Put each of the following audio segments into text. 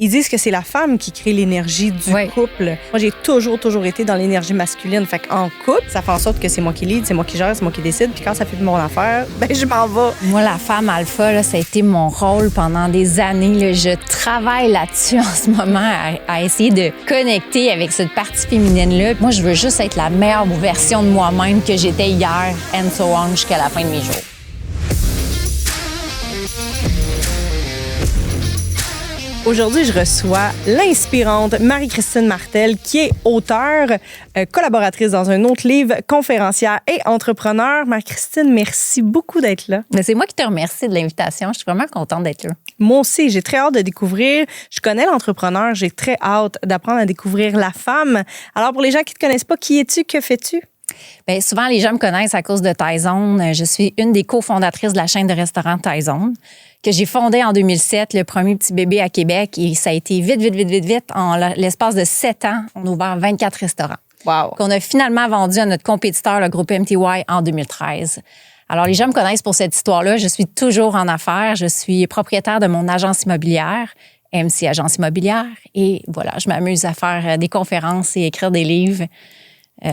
Ils disent que c'est la femme qui crée l'énergie du couple. Moi, j'ai toujours été dans l'énergie masculine. Fait qu'en couple, ça fait en sorte que c'est moi qui lead, c'est moi qui gère, c'est moi qui décide. Puis quand ça fait de mon affaire, ben je m'en vais. Moi, la femme alpha, là, ça a été mon rôle pendant des années. Là. Je travaille là-dessus en ce moment à essayer de connecter avec cette partie féminine-là. Moi, je veux juste être la meilleure version de moi-même que j'étais hier, and so on, jusqu'à la fin de mes jours. Aujourd'hui, je reçois l'inspirante Marie-Christine Martel, qui est auteure, collaboratrice dans un autre livre, conférencière et entrepreneur. Marie-Christine, merci beaucoup d'être là. Mais c'est moi qui te remercie de l'invitation. Je suis vraiment contente d'être là. Moi aussi, j'ai très hâte de découvrir. Je connais l'entrepreneur, j'ai très hâte d'apprendre à découvrir la femme. Alors, pour les gens qui ne te connaissent pas, qui es-tu? Que fais-tu? Bien, souvent, les gens me connaissent à cause de Thaïzone. Je suis une des cofondatrices de la chaîne de restaurants Thaïzone, que j'ai fondée en 2007, le premier petit bébé à Québec. Et ça a été vite. En l'espace de 7 ans, on a ouvert 24 restaurants. Wow. Qu'on a finalement vendu à notre compétiteur, le groupe MTY, en 2013. Alors, les gens me connaissent pour cette histoire-là. Je suis toujours en affaires. Je suis propriétaire de mon agence immobilière, MC Agence Immobilière. Et voilà, je m'amuse à faire des conférences et écrire des livres.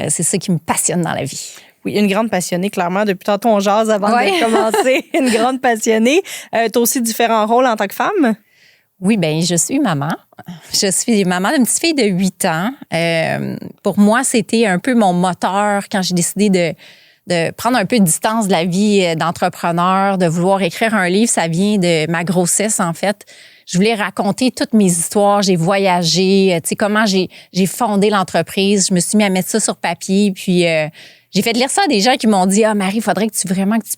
C'est ça qui me passionne dans la vie. Oui, une grande passionnée, clairement. Depuis tantôt, on jase avant de commencer. Une grande passionnée. Tu as aussi différents rôles en tant que femme? Oui, bien, je suis maman. Je suis maman d'une petite fille de 8 ans. Pour moi, c'était un peu mon moteur quand j'ai décidé de prendre un peu de distance de la vie d'entrepreneur, de vouloir écrire un livre. Ça vient de ma grossesse, en fait. Je voulais raconter toutes mes histoires. J'ai voyagé, tu sais, comment j'ai fondé l'entreprise. Je me suis mis à mettre ça sur papier. Puis, j'ai fait lire ça à des gens qui m'ont dit « Ah, Marie, il faudrait que tu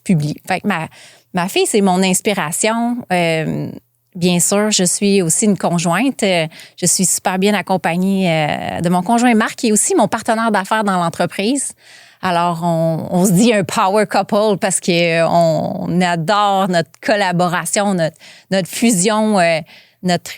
publies. » Fait que ma fille, c'est mon inspiration. Bien sûr, je suis aussi une conjointe. Je suis super bien accompagnée de mon conjoint Marc, qui est aussi mon partenaire d'affaires dans l'entreprise. Alors, on se dit un power couple parce qu'on adore notre collaboration, notre fusion, notre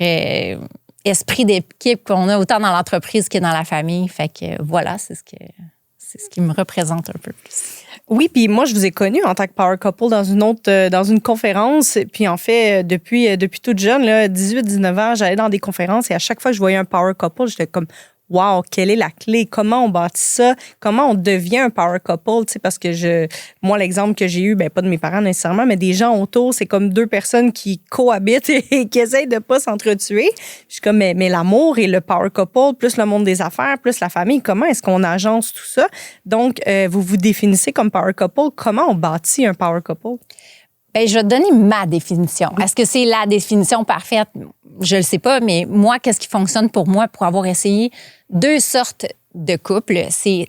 esprit d'équipe qu'on a autant dans l'entreprise que dans la famille. Fait que voilà, c'est ce qui me représente un peu plus. Oui, puis moi, je vous ai connu en tant que power couple dans une conférence. Puis en fait, depuis toute jeune, 18-19 ans, j'allais dans des conférences et à chaque fois que je voyais un power couple, j'étais comme wow, quelle est la clé? Comment on bâtit ça? Comment on devient un power couple? Tu sais, parce que moi, l'exemple que j'ai eu, ben pas de mes parents nécessairement, mais des gens autour, c'est comme deux personnes qui cohabitent et qui essayent de pas s'entretuer. Je suis comme, mais l'amour et le power couple, plus le monde des affaires, plus la famille, comment est-ce qu'on agence tout ça? Donc, vous vous définissez comme power couple. Comment on bâtit un power couple? Bien, je vais te donner ma définition. Oui. Est-ce que c'est la définition parfaite? Je le sais pas, mais moi, qu'est-ce qui fonctionne pour moi pour avoir essayé 2 sortes de couples? C'est,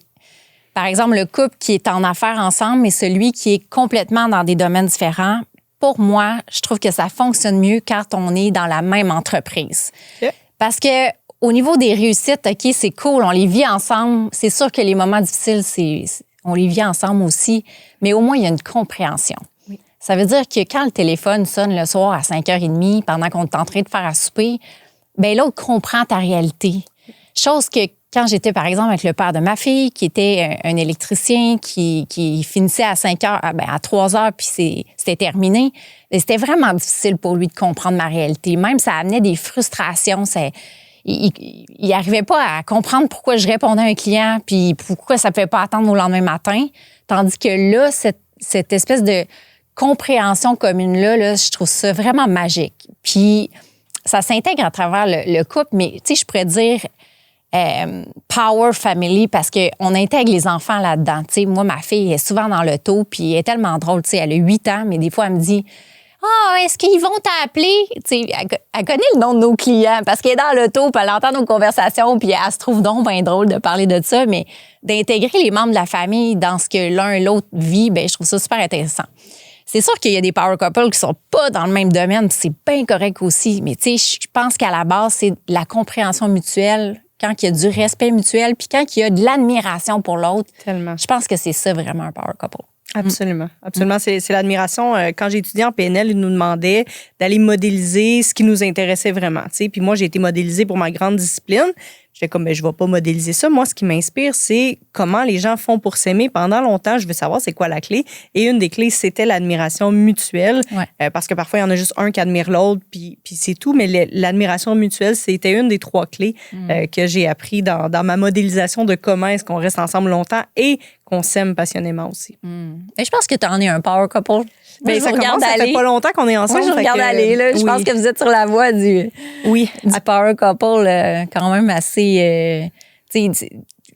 par exemple, le couple qui est en affaires ensemble et celui qui est complètement dans des domaines différents. Pour moi, je trouve que ça fonctionne mieux quand on est dans la même entreprise. Okay. Parce que au niveau des réussites, OK, c'est cool, on les vit ensemble. C'est sûr que les moments difficiles, on les vit ensemble aussi, mais au moins, il y a une compréhension. Ça veut dire que quand le téléphone sonne le soir à 5h30, pendant qu'on est en train de faire à souper, bien l'autre comprend ta réalité. Chose que quand j'étais, par exemple, avec le père de ma fille, qui était un électricien, qui finissait à 5h, à 3h, puis c'était terminé, c'était vraiment difficile pour lui de comprendre ma réalité. Même, ça amenait des frustrations. Il n'arrivait pas à comprendre pourquoi je répondais à un client, puis pourquoi ça ne pouvait pas attendre au lendemain matin. Tandis que là, cette espèce de compréhension commune-là, je trouve ça vraiment magique. Puis, ça s'intègre à travers le couple, mais tu sais, je pourrais dire power family parce qu'on intègre les enfants là-dedans. Tu sais, moi, ma fille est souvent dans l'auto, puis elle est tellement drôle. Tu sais, elle a 8 ans, mais des fois, elle me dit « Ah, est-ce qu'ils vont t'appeler? » Tu sais, elle connaît le nom de nos clients parce qu'elle est dans l'auto, puis elle entend nos conversations, puis elle se trouve donc bien drôle de parler de ça, mais d'intégrer les membres de la famille dans ce que l'un et l'autre vit, bien, je trouve ça super intéressant. C'est sûr qu'il y a des power couples qui sont pas dans le même domaine, c'est bien correct aussi. Mais tu sais, je pense qu'à la base, c'est la compréhension mutuelle, quand il y a du respect mutuel, puis quand il y a de l'admiration pour l'autre. Tellement. Je pense que c'est ça vraiment un power couple. Absolument. Absolument. C'est l'admiration. Quand j'ai étudié en PNL, ils nous demandaient d'aller modéliser ce qui nous intéressait vraiment. T'sais. Puis moi, j'ai été modélisée pour ma grande discipline. J'étais comme, je vais pas modéliser ça. Moi, ce qui m'inspire, c'est comment les gens font pour s'aimer. Pendant longtemps, je veux savoir c'est quoi la clé. Et une des clés, c'était l'admiration mutuelle. Parce que parfois, il y en a juste un qui admire l'autre, puis c'est tout. Mais l'admiration mutuelle, c'était une des 3 clés que j'ai appris dans ma modélisation de comment est-ce qu'on reste ensemble longtemps et qu'on s'aime passionnément aussi. Et je pense que tu en es un power couple. Bien, ça fait pas longtemps qu'on est ensemble. Moi, je regarde aller. Là. Je pense que vous êtes sur la voie du power couple quand même assez...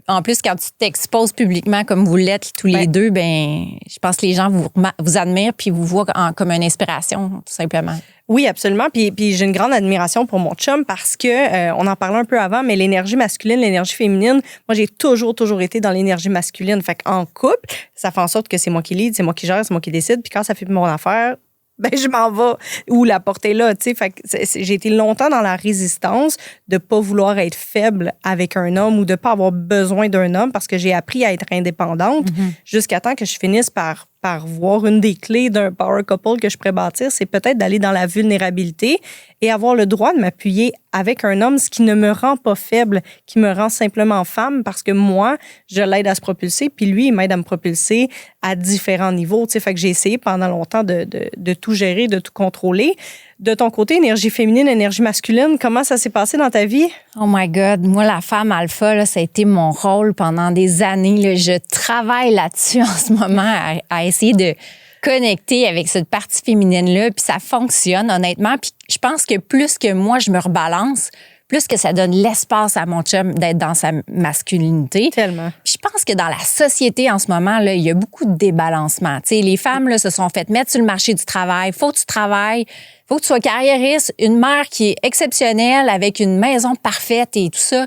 en plus, quand tu t'exposes publiquement comme vous l'êtes tous les deux, ben, je pense que les gens vous admirent puis vous voient comme une inspiration, tout simplement. Oui, absolument. Puis j'ai une grande admiration pour mon chum parce que, on en parlait un peu avant, mais l'énergie masculine, l'énergie féminine, moi, j'ai toujours été dans l'énergie masculine. Fait qu'en couple, ça fait en sorte que c'est moi qui lead, c'est moi qui gère, c'est moi qui décide. Puis quand ça fait mon affaire, ben je m'en vais où la portée là, tu sais. Fait que j'ai été longtemps dans la résistance de pas vouloir être faible avec un homme ou de pas avoir besoin d'un homme parce que j'ai appris à être indépendante jusqu'à temps que je finisse par voir une des clés d'un power couple que je pourrais bâtir, c'est peut-être d'aller dans la vulnérabilité et avoir le droit de m'appuyer avec un homme, ce qui ne me rend pas faible, qui me rend simplement femme parce que moi, je l'aide à se propulser, puis lui, il m'aide à me propulser à différents niveaux. Tu sais, fait que j'ai essayé pendant longtemps de tout gérer, de tout contrôler. De ton côté, énergie féminine, énergie masculine, comment ça s'est passé dans ta vie? Oh my God, moi, la femme alpha, là, ça a été mon rôle pendant des années. Là. Je travaille là-dessus en ce moment à essayer de connecter avec cette partie féminine-là, puis ça fonctionne, honnêtement. Puis je pense que plus que moi, je me rebalance, plus que ça donne l'espace à mon chum d'être dans sa masculinité. Tellement. Puis je pense que dans la société en ce moment, là, il y a beaucoup de débalancement. Tu sais, les femmes là, se sont faites mettre sur le marché du travail. Faut que tu travailles, faut que tu sois carriériste, une mère qui est exceptionnelle avec une maison parfaite et tout ça.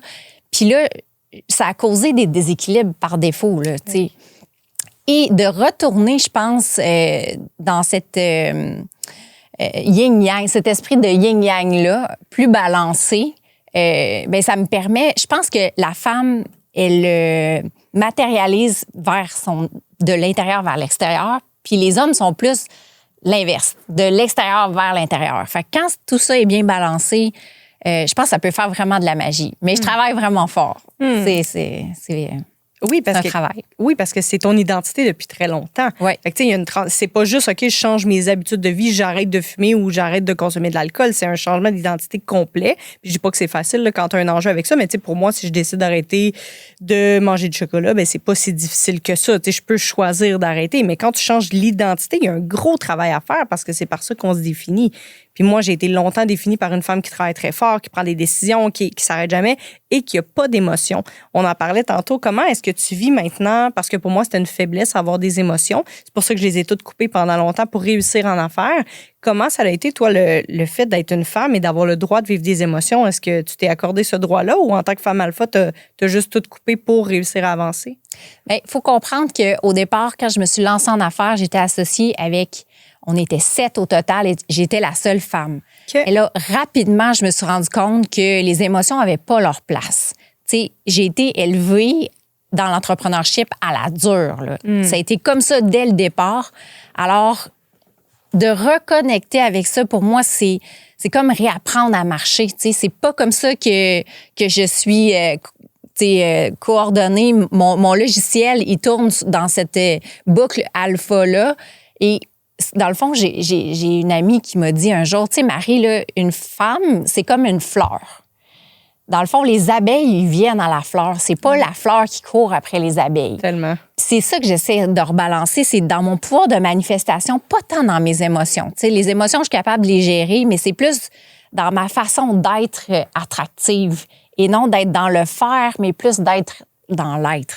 Puis là, ça a causé des déséquilibres par défaut, là, tu sais. Et de retourner, je pense, dans cette yin-yang, cet esprit de yin-yang-là, plus balancé, ben ça me permet... Je pense que la femme, elle matérialise de l'intérieur vers l'extérieur, puis les hommes sont plus l'inverse, de l'extérieur vers l'intérieur. Fait que quand tout ça est bien balancé, je pense que ça peut faire vraiment de la magie. Mais je travaille vraiment fort. C'est un travail. Oui, parce que c'est ton identité depuis très longtemps. Ouais. Fait que, tu sais, c'est pas juste, OK, je change mes habitudes de vie, j'arrête de fumer ou j'arrête de consommer de l'alcool. C'est un changement d'identité complet. Puis je dis pas que c'est facile là, quand tu as un enjeu avec ça, mais tu sais, pour moi, si je décide d'arrêter de manger du chocolat, ben c'est pas si difficile que ça. Tu sais, je peux choisir d'arrêter. Mais quand tu changes l'identité, il y a un gros travail à faire parce que c'est par ça qu'on se définit. Puis moi, j'ai été longtemps définie par une femme qui travaille très fort, qui prend des décisions, qui s'arrête jamais et qui a pas d'émotions. On en parlait tantôt. Comment est-ce que tu vis maintenant? Parce que pour moi, c'était une faiblesse avoir des émotions. C'est pour ça que je les ai toutes coupées pendant longtemps pour réussir en affaires. Comment ça a été, toi, le fait d'être une femme et d'avoir le droit de vivre des émotions? Est-ce que tu t'es accordé ce droit-là ou en tant que femme alpha, t'as juste tout coupé pour réussir à avancer? Bien, il faut comprendre qu'au départ, quand je me suis lancée en affaires, j'étais associée avec... On était 7 au total et j'étais la seule femme. Okay. Et là, rapidement, je me suis rendu compte que les émotions n'avaient pas leur place. Tu sais, j'ai été élevée dans l'entrepreneurship à la dure. Là. Ça a été comme ça dès le départ. Alors, de reconnecter avec ça, pour moi, c'est comme réapprendre à marcher. Tu sais, c'est pas comme ça que je suis... coordonnée. Mon logiciel, il tourne dans cette boucle alpha-là. Et dans le fond, j'ai une amie qui m'a dit un jour, tu sais, Marie, là, une femme, c'est comme une fleur. Dans le fond, les abeilles, ils viennent à la fleur. C'est pas la fleur qui court après les abeilles. Tellement. C'est ça que j'essaie de rebalancer, c'est dans mon pouvoir de manifestation, pas tant dans mes émotions. Tu sais, les émotions, je suis capable de les gérer, mais c'est plus dans ma façon d'être attractive et non d'être dans le faire, mais plus d'être dans l'être.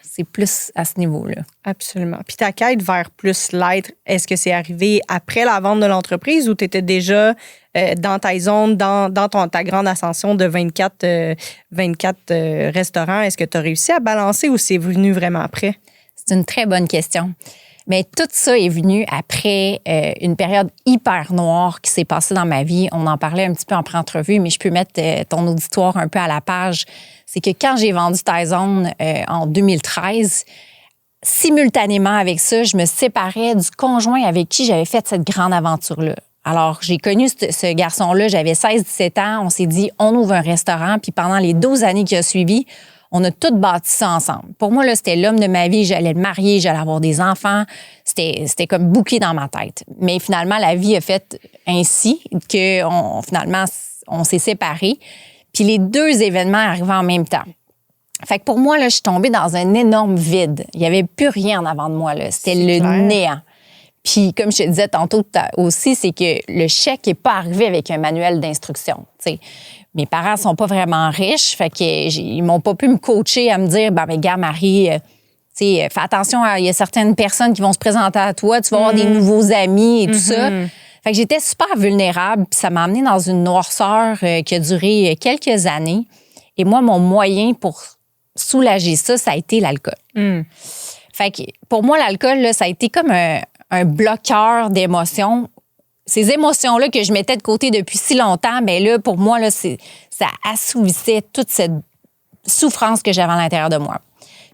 C'est plus à ce niveau-là. Absolument. Puis ta quête vers plus l'être, est-ce que c'est arrivé après la vente de l'entreprise ou tu étais déjà dans ta zone, dans ta grande ascension de 24 restaurants? Est-ce que tu as réussi à balancer ou c'est venu vraiment après? C'est une très bonne question. Mais tout ça est venu après une période hyper noire qui s'est passée dans ma vie. On en parlait un petit peu en pré-entrevue, mais je peux mettre ton auditoire un peu à la page. C'est que quand j'ai vendu Taizone en 2013, simultanément avec ça, je me séparais du conjoint avec qui j'avais fait cette grande aventure-là. Alors, j'ai connu ce garçon-là, j'avais 16-17 ans. On s'est dit, on ouvre un restaurant. Puis pendant les 12 années qui ont suivi, on a tout bâti ça ensemble. Pour moi, là, c'était l'homme de ma vie. J'allais le marier, j'allais avoir des enfants. C'était comme bouclé dans ma tête. Mais finalement, la vie a fait ainsi que finalement, on s'est séparés. Puis les deux événements arrivaient en même temps. Fait que pour moi, là, je suis tombée dans un énorme vide. Il n'y avait plus rien en avant de moi, là. C'était le néant. Puis, comme je te disais tantôt aussi, c'est que le chèque n'est pas arrivé avec un manuel d'instruction. T'sais. Mes parents sont pas vraiment riches, fait que ils m'ont pas pu me coacher à me dire, ben gars, Marie, fais attention, il y a certaines personnes qui vont se présenter à toi, tu vas avoir des nouveaux amis et tout ça. Fait que j'étais super vulnérable, puis ça m'a amenée dans une noirceur qui a duré quelques années. Et moi, mon moyen pour soulager ça, ça a été l'alcool. Fait que pour moi, l'alcool, là, ça a été comme un bloqueur d'émotions. Ces émotions-là que je mettais de côté depuis si longtemps, bien là, pour moi, là, ça assouvissait toute cette souffrance que j'avais à l'intérieur de moi.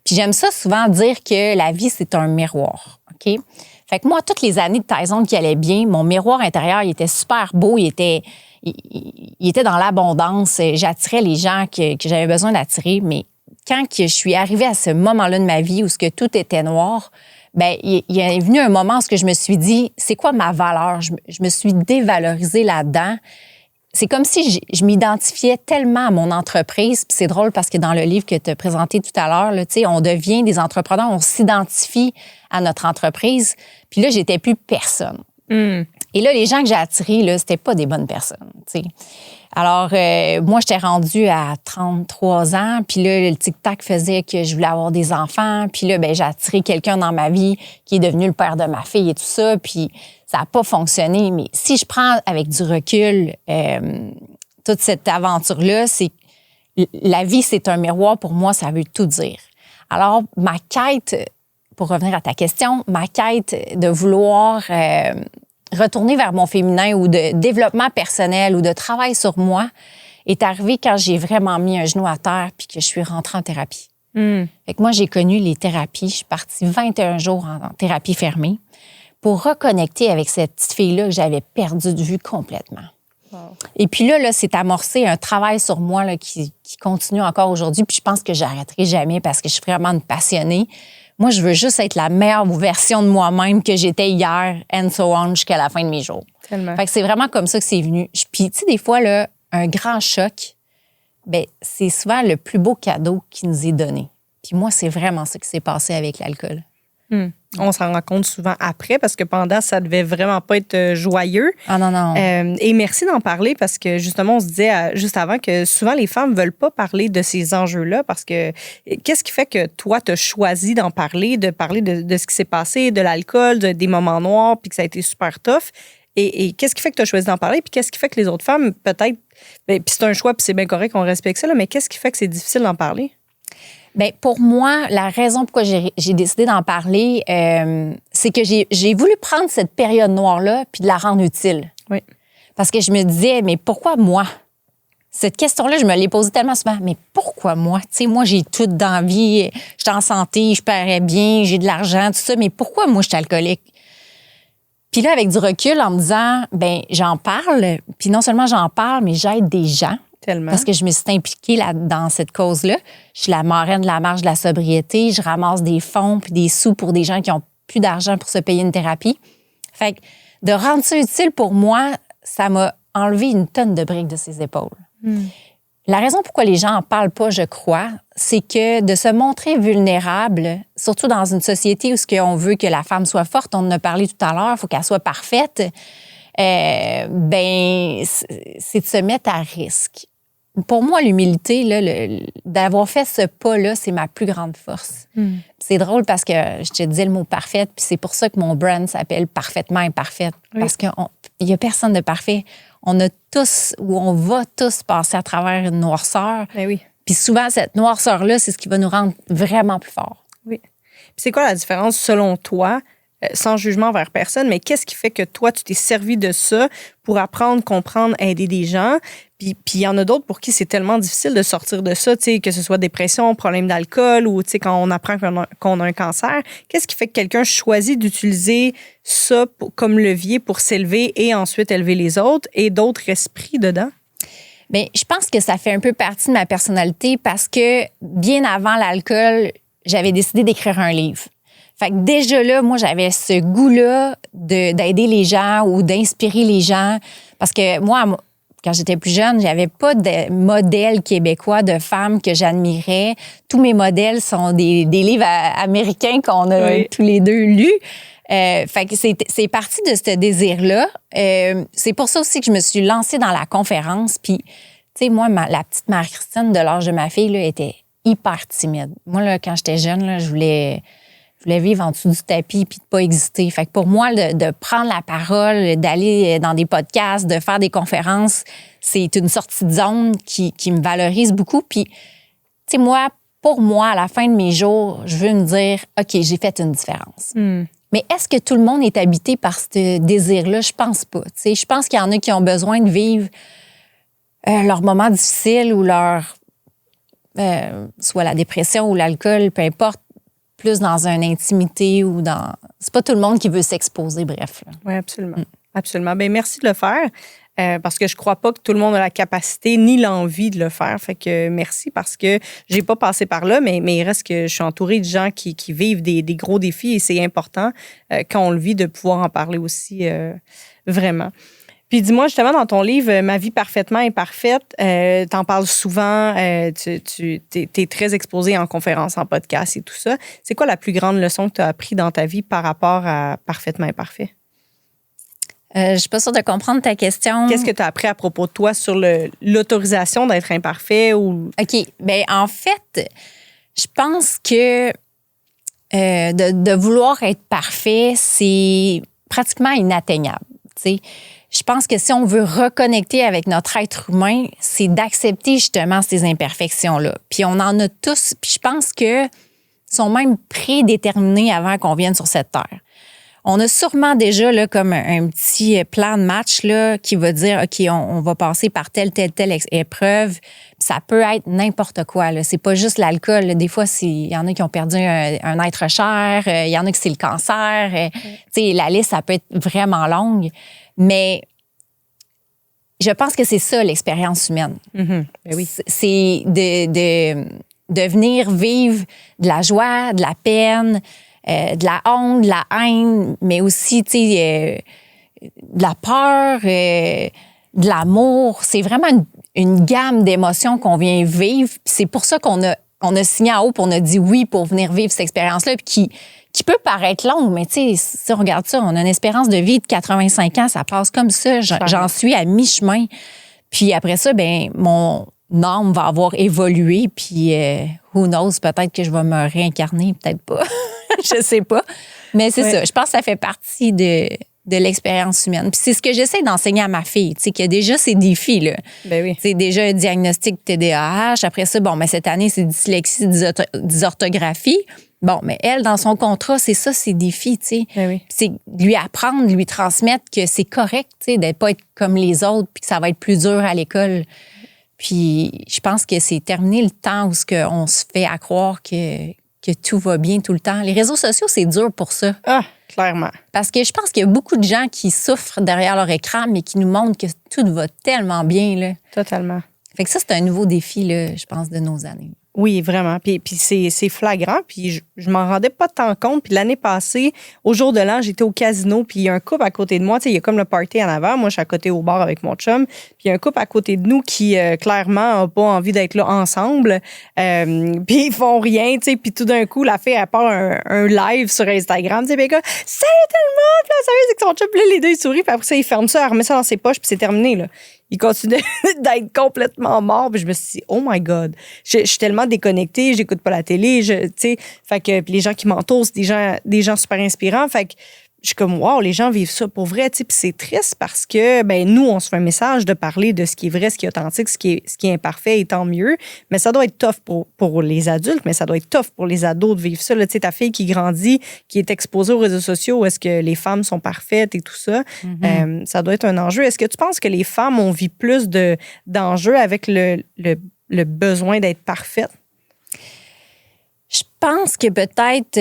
Puis j'aime ça souvent dire que la vie, c'est un miroir, OK? Fait que moi, toutes les années de Tyson qui allaient bien, mon miroir intérieur, il était super beau, il était dans l'abondance. J'attirais les gens que j'avais besoin d'attirer, mais quand je suis arrivée à ce moment-là de ma vie où ce que tout était noir, bien, il est venu un moment où je me suis dit, c'est quoi ma valeur? Je me suis dévalorisée là-dedans. C'est comme si je m'identifiais tellement à mon entreprise. Puis c'est drôle parce que dans le livre que tu as présenté tout à l'heure, là, on devient des entrepreneurs, on s'identifie à notre entreprise. Puis là, j'étais plus personne. Et là, les gens que j'ai attirés, là, c'était pas des bonnes personnes. T'sais. Alors, moi, j'étais rendue à 33 ans, puis là, le tic-tac faisait que je voulais avoir des enfants, puis là, ben j'ai attiré quelqu'un dans ma vie qui est devenu le père de ma fille et tout ça, puis ça n'a pas fonctionné. Mais si je prends avec du recul toute cette aventure-là, c'est la vie, c'est un miroir. Pour moi, ça veut tout dire. Alors, ma quête, pour revenir à ta question, ma quête de vouloir retourner vers mon féminin ou de développement personnel ou de travail sur moi est arrivée quand j'ai vraiment mis un genou à terre puis que je suis rentrée en thérapie. Fait que moi, j'ai connu les thérapies. Je suis partie 21 jours en thérapie fermée pour reconnecter avec cette petite fille-là que j'avais perdue de vue complètement. Wow. Et puis là, c'est amorcé un travail sur moi là, qui continue encore aujourd'hui. Puis je pense que j'arrêterai jamais parce que je suis vraiment une passionnée. Moi, je veux juste être la meilleure version de moi-même que j'étais hier, and so on, jusqu'à la fin de mes jours. Tellement. Fait que c'est vraiment comme ça que c'est venu. Puis, tu sais, des fois, là, un grand choc, bien, c'est souvent le plus beau cadeau qui nous est donné. Puis moi, c'est vraiment ça qui s'est passé avec l'alcool. On s'en rend compte souvent après parce que pendant, ça devait vraiment pas être joyeux. Ah non, non. Et merci d'en parler parce que justement, on se disait juste avant que souvent les femmes veulent pas parler de ces enjeux-là parce que qu'est-ce qui fait que toi, tu as choisi d'en parler, de parler de ce qui s'est passé, de l'alcool, des moments noirs, puis que ça a été super tough? Et qu'est-ce qui fait que tu as choisi d'en parler? Puis qu'est-ce qui fait que les autres femmes, peut-être, puis c'est un choix, puis c'est bien correct qu'on respecte ça, là, mais qu'est-ce qui fait que c'est difficile d'en parler? Bien, pour moi, la raison pourquoi j'ai décidé d'en parler, c'est que j'ai voulu prendre cette période noire-là puis de la rendre utile. Oui. Parce que je me disais, mais pourquoi moi? Cette question-là, je me l'ai posée tellement souvent. Mais pourquoi moi? Tu sais, moi, j'ai tout dans la vie. Je suis en santé, je parais bien, j'ai de l'argent, tout ça. Mais pourquoi moi, je suis alcoolique? Puis là, avec du recul, en me disant, bien, j'en parle. Puis non seulement j'en parle, mais j'aide des gens. Tellement. Parce que je me suis impliquée dans cette cause-là. Je suis la marraine de la marche de la sobriété. Je ramasse des fonds puis des sous pour des gens qui n'ont plus d'argent pour se payer une thérapie. Fait que de rendre ça utile pour moi, ça m'a enlevé une tonne de briques de ses épaules. La raison pourquoi les gens n'en parlent pas, je crois, c'est que de se montrer vulnérable, surtout dans une société où on veut que la femme soit forte, on en a parlé tout à l'heure, il faut qu'elle soit parfaite, ben c'est de se mettre à risque. Pour moi, l'humilité, là, d'avoir fait ce pas-là, c'est ma plus grande force. C'est drôle parce que je te disais le mot parfaite, puis c'est pour ça que mon brand s'appelle Parfaitement Imparfaite. Oui. Parce qu'il n'y a personne de parfait. On a tous, ou on va tous passer à travers une noirceur. Ben oui. Puis souvent, cette noirceur-là, c'est ce qui va nous rendre vraiment plus forts. Oui. Puis c'est quoi la différence, selon toi, sans jugement envers personne, mais qu'est-ce qui fait que toi, tu t'es servi de ça pour apprendre, comprendre, aider des gens? Puis il y en a d'autres pour qui c'est tellement difficile de sortir de ça, tu sais, que ce soit dépression, problème d'alcool ou, tu sais, quand on apprend qu'on a un cancer. Qu'est-ce qui fait que quelqu'un choisit d'utiliser ça comme levier pour s'élever et ensuite élever les autres et d'autres restent pris dedans? Bien, je pense que ça fait un peu partie de ma personnalité parce que bien avant l'alcool, j'avais décidé d'écrire un livre. Fait que déjà là, moi, j'avais ce goût-là d'aider les gens ou d'inspirer les gens. Parce que moi, quand j'étais plus jeune, j'avais pas de modèle québécois de femmes que j'admirais. Tous mes modèles sont des livres américains qu'on a tous les deux lus. Fait que c'est parti de ce désir-là. C'est pour ça aussi que je me suis lancée dans la conférence. Puis, tu sais, moi, la petite Marie-Christine de l'âge de ma fille là, était hyper timide. Moi, là, quand j'étais jeune, là, je voulais vivre en dessous du tapis puis de pas exister. Fait que pour moi, de prendre la parole, d'aller dans des podcasts, de faire des conférences, c'est une sortie de zone qui me valorise beaucoup. Puis, tu sais, moi, pour moi, à la fin de mes jours, je veux me dire, OK, j'ai fait une différence. Mais est-ce que tout le monde est habité par ce désir-là? Je pense pas. Tu sais, je pense qu'il y en a qui ont besoin de vivre leurs moments difficiles ou soit la dépression ou l'alcool, peu importe, plus dans une intimité ou dans... C'est pas tout le monde qui veut s'exposer, bref. Oui, absolument. Absolument. Bien, merci de le faire parce que je crois pas que tout le monde a la capacité ni l'envie de le faire. Fait que merci parce que j'ai pas passé par là, mais il reste que je suis entourée de gens qui vivent des gros défis et c'est important quand on le vit de pouvoir en parler aussi vraiment. Puis dis-moi, justement, dans ton livre « Ma vie parfaitement imparfaite », t'en parles souvent, t'es très exposé en conférence, en podcast et tout ça. C'est quoi la plus grande leçon que tu as appris dans ta vie par rapport à parfaitement imparfait? Je suis pas sûre de comprendre ta question. Qu'est-ce que tu as appris à propos de toi sur l'autorisation d'être imparfait? Ou... OK. Bien, en fait, je pense que de vouloir être parfait, c'est pratiquement inatteignable, tu sais. Je pense que si on veut reconnecter avec notre être humain, c'est d'accepter justement ces imperfections-là. Puis on en a tous, puis je pense que sont même prédéterminés avant qu'on vienne sur cette terre. On a sûrement déjà là, comme un petit plan de match là, qui va dire, OK, on va passer par telle épreuve. Puis ça peut être n'importe quoi. Là. C'est pas juste l'alcool. Là. Des fois, il y en a qui ont perdu un être cher. Il y en a qui c'est le cancer. Tu sais, la liste, ça peut être vraiment longue. Mais je pense que c'est ça, l'expérience humaine. Ben oui. C'est de venir vivre de la joie, de la peine, de la honte, de la haine, mais aussi, tu sais, de la peur, de l'amour. C'est vraiment une gamme d'émotions qu'on vient vivre. Puis c'est pour ça qu'on a signé en haut, puis on a dit oui pour venir vivre cette expérience-là, puis qui peut paraître longue, mais tu sais, si on regarde ça, on a une espérance de vie de 85 ans, ça passe comme ça. J'en suis à mi-chemin. Puis après ça, ben mon âme va avoir évolué, puis who knows, peut-être que je vais me réincarner, peut-être pas. Je sais pas. Mais c'est ça. Je pense que ça fait partie de l'expérience humaine. Puis c'est ce que j'essaie d'enseigner à ma fille, tu sais, qu'il y a déjà ces défis, là. Ben oui. C'est déjà un diagnostic TDAH. Après ça, bon, mais cette année, c'est dyslexie, dysorthographie. Bon, mais elle, dans son contrat, c'est ça, ses défis, tu sais. Ben oui. C'est lui apprendre, lui transmettre que c'est correct, tu sais, d'être pas être comme les autres, puis que ça va être plus dur à l'école. Puis je pense que c'est terminé le temps où on se fait à croire que tout va bien tout le temps. Les réseaux sociaux, c'est dur pour ça. Ah, clairement. Parce que je pense qu'il y a beaucoup de gens qui souffrent derrière leur écran, mais qui nous montrent que tout va tellement bien, là. Totalement. Fait que ça, c'est un nouveau défi, là, je pense, de nos années. Oui, vraiment. Puis c'est flagrant. Puis je m'en rendais pas tant compte. Puis l'année passée, au jour de l'an, j'étais au casino. Puis il y a un couple à côté de moi. Tu sais, il y a comme le party en avant. Moi, je suis à côté au bar avec mon chum. Puis il y a un couple à côté de nous qui, clairement, n'a pas envie d'être là ensemble. Puis ils font rien, tu sais. Puis tout d'un coup, la fille, elle part un live sur Instagram. Tu sais, puis le gars, salut tout le monde! Puis là, ça veut dire que son chum, puis là, les deux, ils sourient. Puis après ça, il ferme ça, il remet ça dans ses poches. Puis c'est terminé, là. Il continue d'être complètement mort. Puis je me suis dit, oh my God. Je suis tellement déconnectée, j'écoute pas la télé, tu sais. Fait que puis les gens qui m'entourent, c'est des gens super inspirants. Fait que je suis comme, wow, les gens vivent ça pour vrai. Puis c'est triste parce que nous, on se fait un message de parler de ce qui est vrai, ce qui est authentique, ce qui est imparfait, et tant mieux. Mais ça doit être tough pour les adultes, mais ça doit être tough pour les ados de vivre ça. Tu sais, ta fille qui grandit, qui est exposée aux réseaux sociaux, où est-ce que les femmes sont parfaites et tout ça, ça doit être un enjeu. Est-ce que tu penses que les femmes ont vu plus d'enjeux avec le besoin d'être parfaites? Je pense que peut-être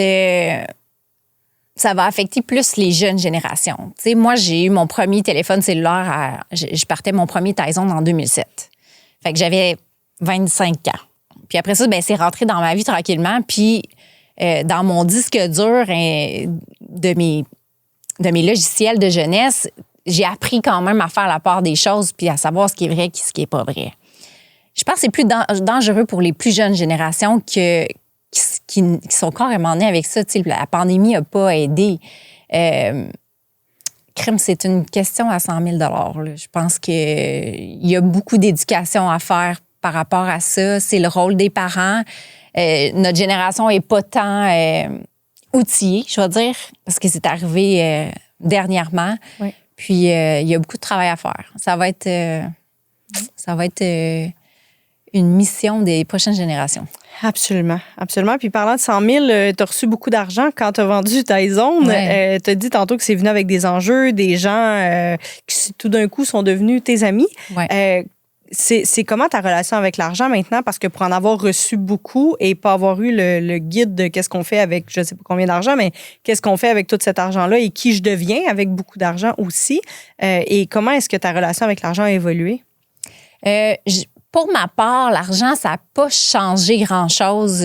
ça va affecter plus les jeunes générations. Tu sais, moi, j'ai eu mon premier téléphone cellulaire, je partais mon premier Tyson en 2007. Fait que j'avais 25 ans. Puis après ça, c'est rentré dans ma vie tranquillement. Puis dans mon disque dur de mes logiciels de jeunesse, j'ai appris quand même à faire la part des choses puis à savoir ce qui est vrai et ce qui est pas vrai. Je pense que c'est plus dangereux pour les plus jeunes générations qui sont carrément nés avec ça. Tu sais, la pandémie n'a pas aidé. Crime, c'est une question à 100 000 là. Je pense qu'il y a beaucoup d'éducation à faire par rapport à ça. C'est le rôle des parents. Notre génération n'est pas tant outillée, je vais dire, parce que c'est arrivé dernièrement. Oui. Puis, il y a beaucoup de travail à faire. Ça va être une mission des prochaines générations. Absolument, absolument. Puis parlant de 100 000, tu as reçu beaucoup d'argent quand tu as vendu Tyson. Ouais. Tu as dit tantôt que c'est venu avec des enjeux, des gens qui tout d'un coup sont devenus tes amis. Ouais. C'est comment ta relation avec l'argent maintenant? Parce que pour en avoir reçu beaucoup et pas avoir eu le guide de qu'est-ce qu'on fait avec je sais pas combien d'argent, mais qu'est-ce qu'on fait avec tout cet argent-là et qui je deviens avec beaucoup d'argent aussi. Et comment est-ce que ta relation avec l'argent a évolué? Pour ma part, l'argent, ça n'a pas changé grand-chose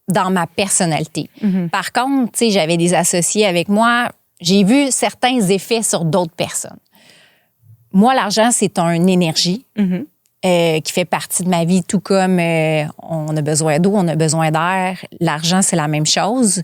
dans ma personnalité. Mm-hmm. Par contre, tu sais, j'avais des associés avec moi. J'ai vu certains effets sur d'autres personnes. Moi, l'argent, c'est une énergie qui fait partie de ma vie, tout comme on a besoin d'eau, on a besoin d'air. L'argent, c'est la même chose.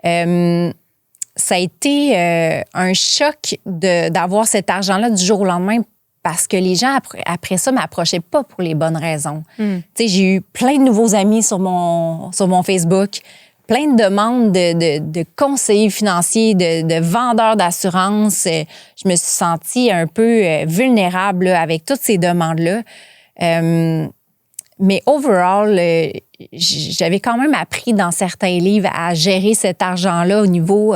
Ça a été un choc d'avoir cet argent-là du jour au lendemain parce que les gens, après ça, ne m'approchaient pas pour les bonnes raisons. Tu sais, j'ai eu plein de nouveaux amis sur mon Facebook, plein de demandes de conseillers financiers, de vendeurs d'assurance. Je me suis sentie un peu vulnérable là, avec toutes ces demandes-là. Mais overall, j'avais quand même appris dans certains livres à gérer cet argent-là au niveau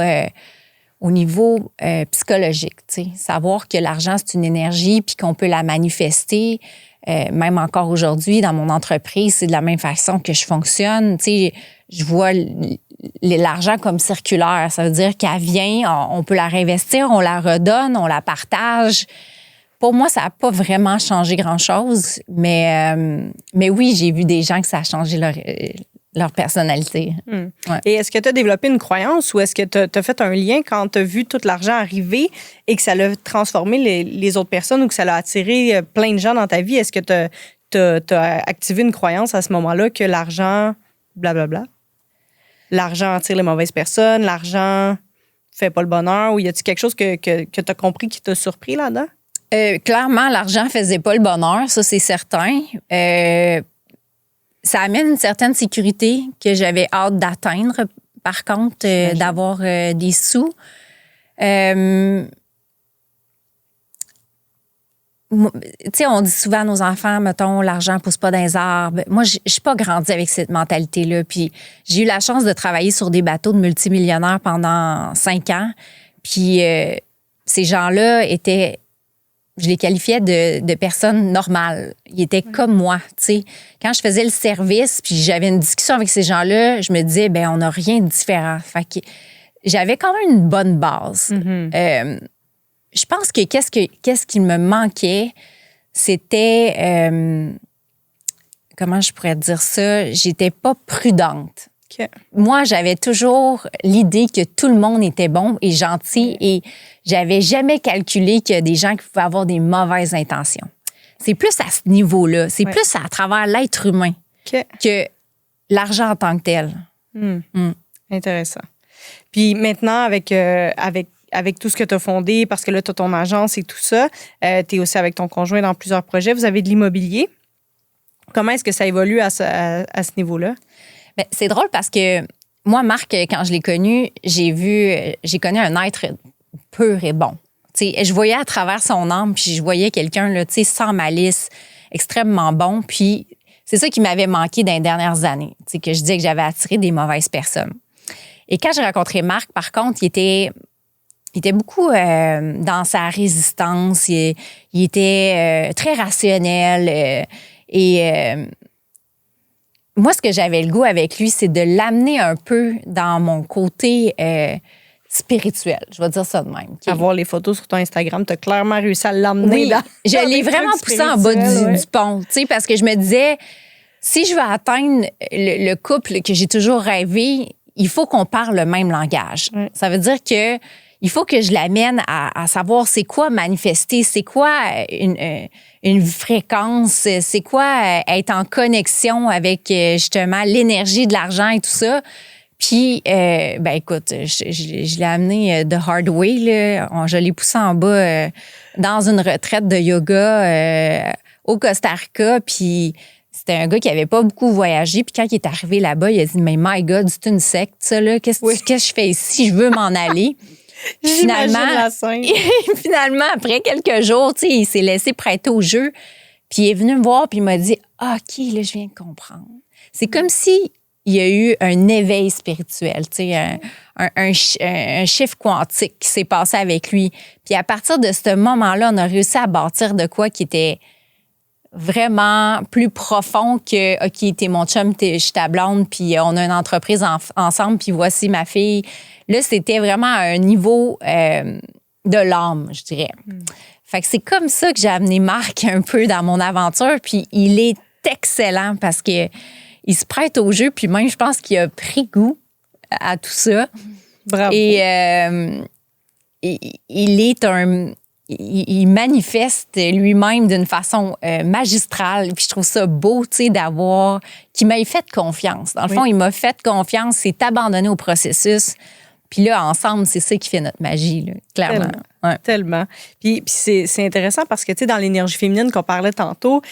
psychologique. Tu sais. Savoir que l'argent, c'est une énergie puis qu'on peut la manifester. Même encore aujourd'hui, dans mon entreprise, c'est de la même façon que je fonctionne. Tu sais, je vois l'argent comme circulaire. Ça veut dire qu'elle vient, on peut la réinvestir, on la redonne, on la partage. Pour moi, ça n'a pas vraiment changé grand-chose. Mais oui, j'ai vu des gens que ça a changé leur personnalité. Ouais. Et est-ce que tu as développé une croyance ou est-ce que tu as fait un lien quand tu as vu tout l'argent arriver et que ça l'a transformé les autres personnes ou que ça l'a attiré plein de gens dans ta vie? Est-ce que tu as activé une croyance à ce moment-là que l'argent, blablabla, l'argent attire les mauvaises personnes, l'argent fait pas le bonheur ou y a-t-il quelque chose que tu as compris qui t'a surpris là-dedans? Clairement, l'argent faisait pas le bonheur, ça c'est certain. Ça amène une certaine sécurité que j'avais hâte d'atteindre, par contre, d'avoir des sous. Tu sais, on dit souvent à nos enfants, mettons, l'argent ne pousse pas dans les arbres. Moi, je suis pas grandie avec cette mentalité-là. Puis j'ai eu la chance de travailler sur des bateaux de multimillionnaires pendant 5 ans. Puis ces gens-là étaient... Je les qualifiais de personnes normales. Ils étaient comme moi, tu sais. Quand je faisais le service, puis j'avais une discussion avec ces gens-là, je me disais, on n'a rien de différent. Fait que j'avais quand même une bonne base. Je pense que qu'est-ce qui me manquait, c'était... comment je pourrais dire ça? J'étais pas prudente. Okay. Moi, j'avais toujours l'idée que tout le monde était bon et gentil et j'avais jamais calculé qu'il y a des gens qui pouvaient avoir des mauvaises intentions. C'est plus à ce niveau-là. C'est plus à travers l'être humain que l'argent en tant que tel. Intéressant. Puis maintenant, avec tout ce que tu as fondé, parce que là, tu as ton agence et tout ça, tu es aussi avec ton conjoint dans plusieurs projets, vous avez de l'immobilier. Comment est-ce que ça évolue à ce niveau-là? C'est drôle parce que moi, Marc, quand je l'ai connu, j'ai connu un être pur et bon. T'sais, je voyais à travers son âme, puis je voyais quelqu'un là, sans malice, extrêmement bon. Puis c'est ça qui m'avait manqué dans les dernières années, que je disais que j'avais attiré des mauvaises personnes. Et quand j'ai rencontré Marc, par contre, il était beaucoup dans sa résistance. Il était très rationnel. Moi, ce que j'avais le goût avec lui, c'est de l'amener un peu dans mon côté spirituel. Je vais dire ça de même. Okay? Avoir les photos sur ton Instagram, tu as clairement réussi à l'emmener là. Je l'ai vraiment poussé en bas du pont, parce que je me disais, si je veux atteindre le couple que j'ai toujours rêvé, il faut qu'on parle le même langage. Ça veut dire que il faut que je l'amène à savoir c'est quoi manifester, c'est quoi une fréquence, c'est quoi être en connexion avec justement l'énergie de l'argent et tout ça. Puis, écoute, je l'ai amené the hard way, là. Je l'ai poussé en bas dans une retraite de yoga au Costa Rica. Puis, c'était un gars qui avait pas beaucoup voyagé. Puis, quand il est arrivé là-bas, il a dit, mais my God, c'est une secte, ça, là. Qu'est-ce que je fais ici? Je veux m'en aller. Finalement, finalement, après quelques jours, il s'est laissé prêter au jeu. Puis, il est venu me voir, puis il m'a dit, OK, là, je viens de comprendre. C'est comme si il y a eu un éveil spirituel, un chiffre quantique qui s'est passé avec lui. Puis à partir de ce moment-là, on a réussi à bâtir de quoi qui était vraiment plus profond que « OK, t'es mon chum, je suis ta blonde, puis on a une entreprise ensemble, puis voici ma fille ». Là, c'était vraiment à un niveau de l'âme, je dirais. Fait que c'est comme ça que j'ai amené Marc un peu dans mon aventure, puis il est excellent parce que il se prête au jeu, puis même, je pense qu'il a pris goût à tout ça. Bravo. Et il manifeste lui-même d'une façon magistrale. Puis je trouve ça beau, tu sais, qu'il m'ait fait confiance. Dans le fond, il m'a fait confiance, s'est abandonné au processus. Puis là, ensemble, c'est ça qui fait notre magie, là, clairement. Tellement. Puis c'est intéressant parce que, tu sais, dans l'énergie féminine qu'on parlait tantôt,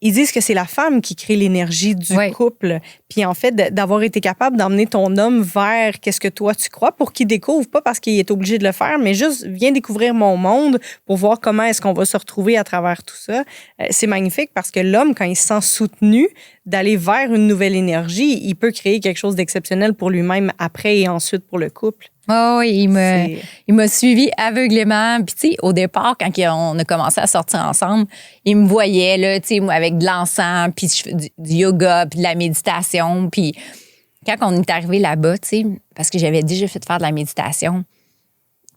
ils disent que c'est la femme qui crée l'énergie du couple. Puis en fait, d'avoir été capable d'emmener ton homme vers qu'est-ce que toi tu crois pour qu'il découvre, pas parce qu'il est obligé de le faire, mais juste viens découvrir mon monde pour voir comment est-ce qu'on va se retrouver à travers tout ça. C'est magnifique parce que l'homme, quand il se sent soutenu d'aller vers une nouvelle énergie, il peut créer quelque chose d'exceptionnel pour lui-même après et ensuite pour le couple. Oh, oui, il m'a suivi aveuglément. Puis, tu sais, au départ, quand on a commencé à sortir ensemble, il me voyait, là, tu sais, moi, avec de l'encens, puis je fais du yoga, puis de la méditation. Puis, quand on est arrivé là-bas, tu sais, parce que j'avais déjà fait faire de la méditation,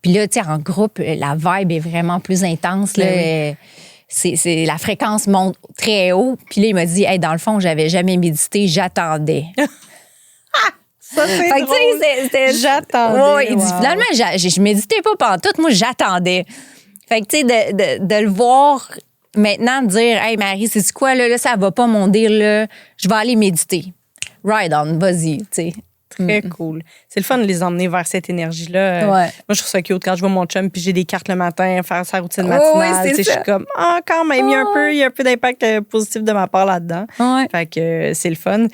puis là, tu sais, en groupe, la vibe est vraiment plus intense, là. C'est la fréquence monte très haut. Puis là, il m'a dit, hey, dans le fond, j'avais jamais médité, j'attendais. Ça, c'est drôle. J'attendais. Oui, il dit, finalement, je méditais pas pantoute, moi, j'attendais. Fait que, tu sais, de le voir maintenant, de dire, hey, Marie, c'est quoi, là, ça va pas mon deal, là, je vais aller méditer. Ride on, vas-y, tu sais. Très cool. C'est le fun de les emmener vers cette énergie-là. Moi, je trouve ça cute quand je vois mon chum puis j'ai des cartes le matin, faire sa routine matinale. Je suis comme, quand même, il y a un peu d'impact positif de ma part là-dedans. Fait que c'est le fun.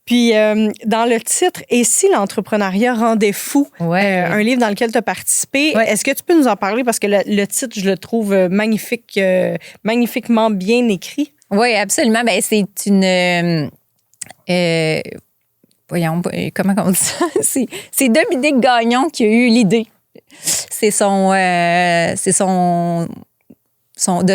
Puis, dans le titre « Et si l'entrepreneuriat rendait fou un livre dans lequel tu as participé, est-ce que tu peux nous en parler? Parce que le titre, je le trouve magnifiquement bien écrit. Oui, absolument. Ben, c'est une... voyons, comment on dit ça? C'est Dominique Gagnon qui a eu l'idée. C'est de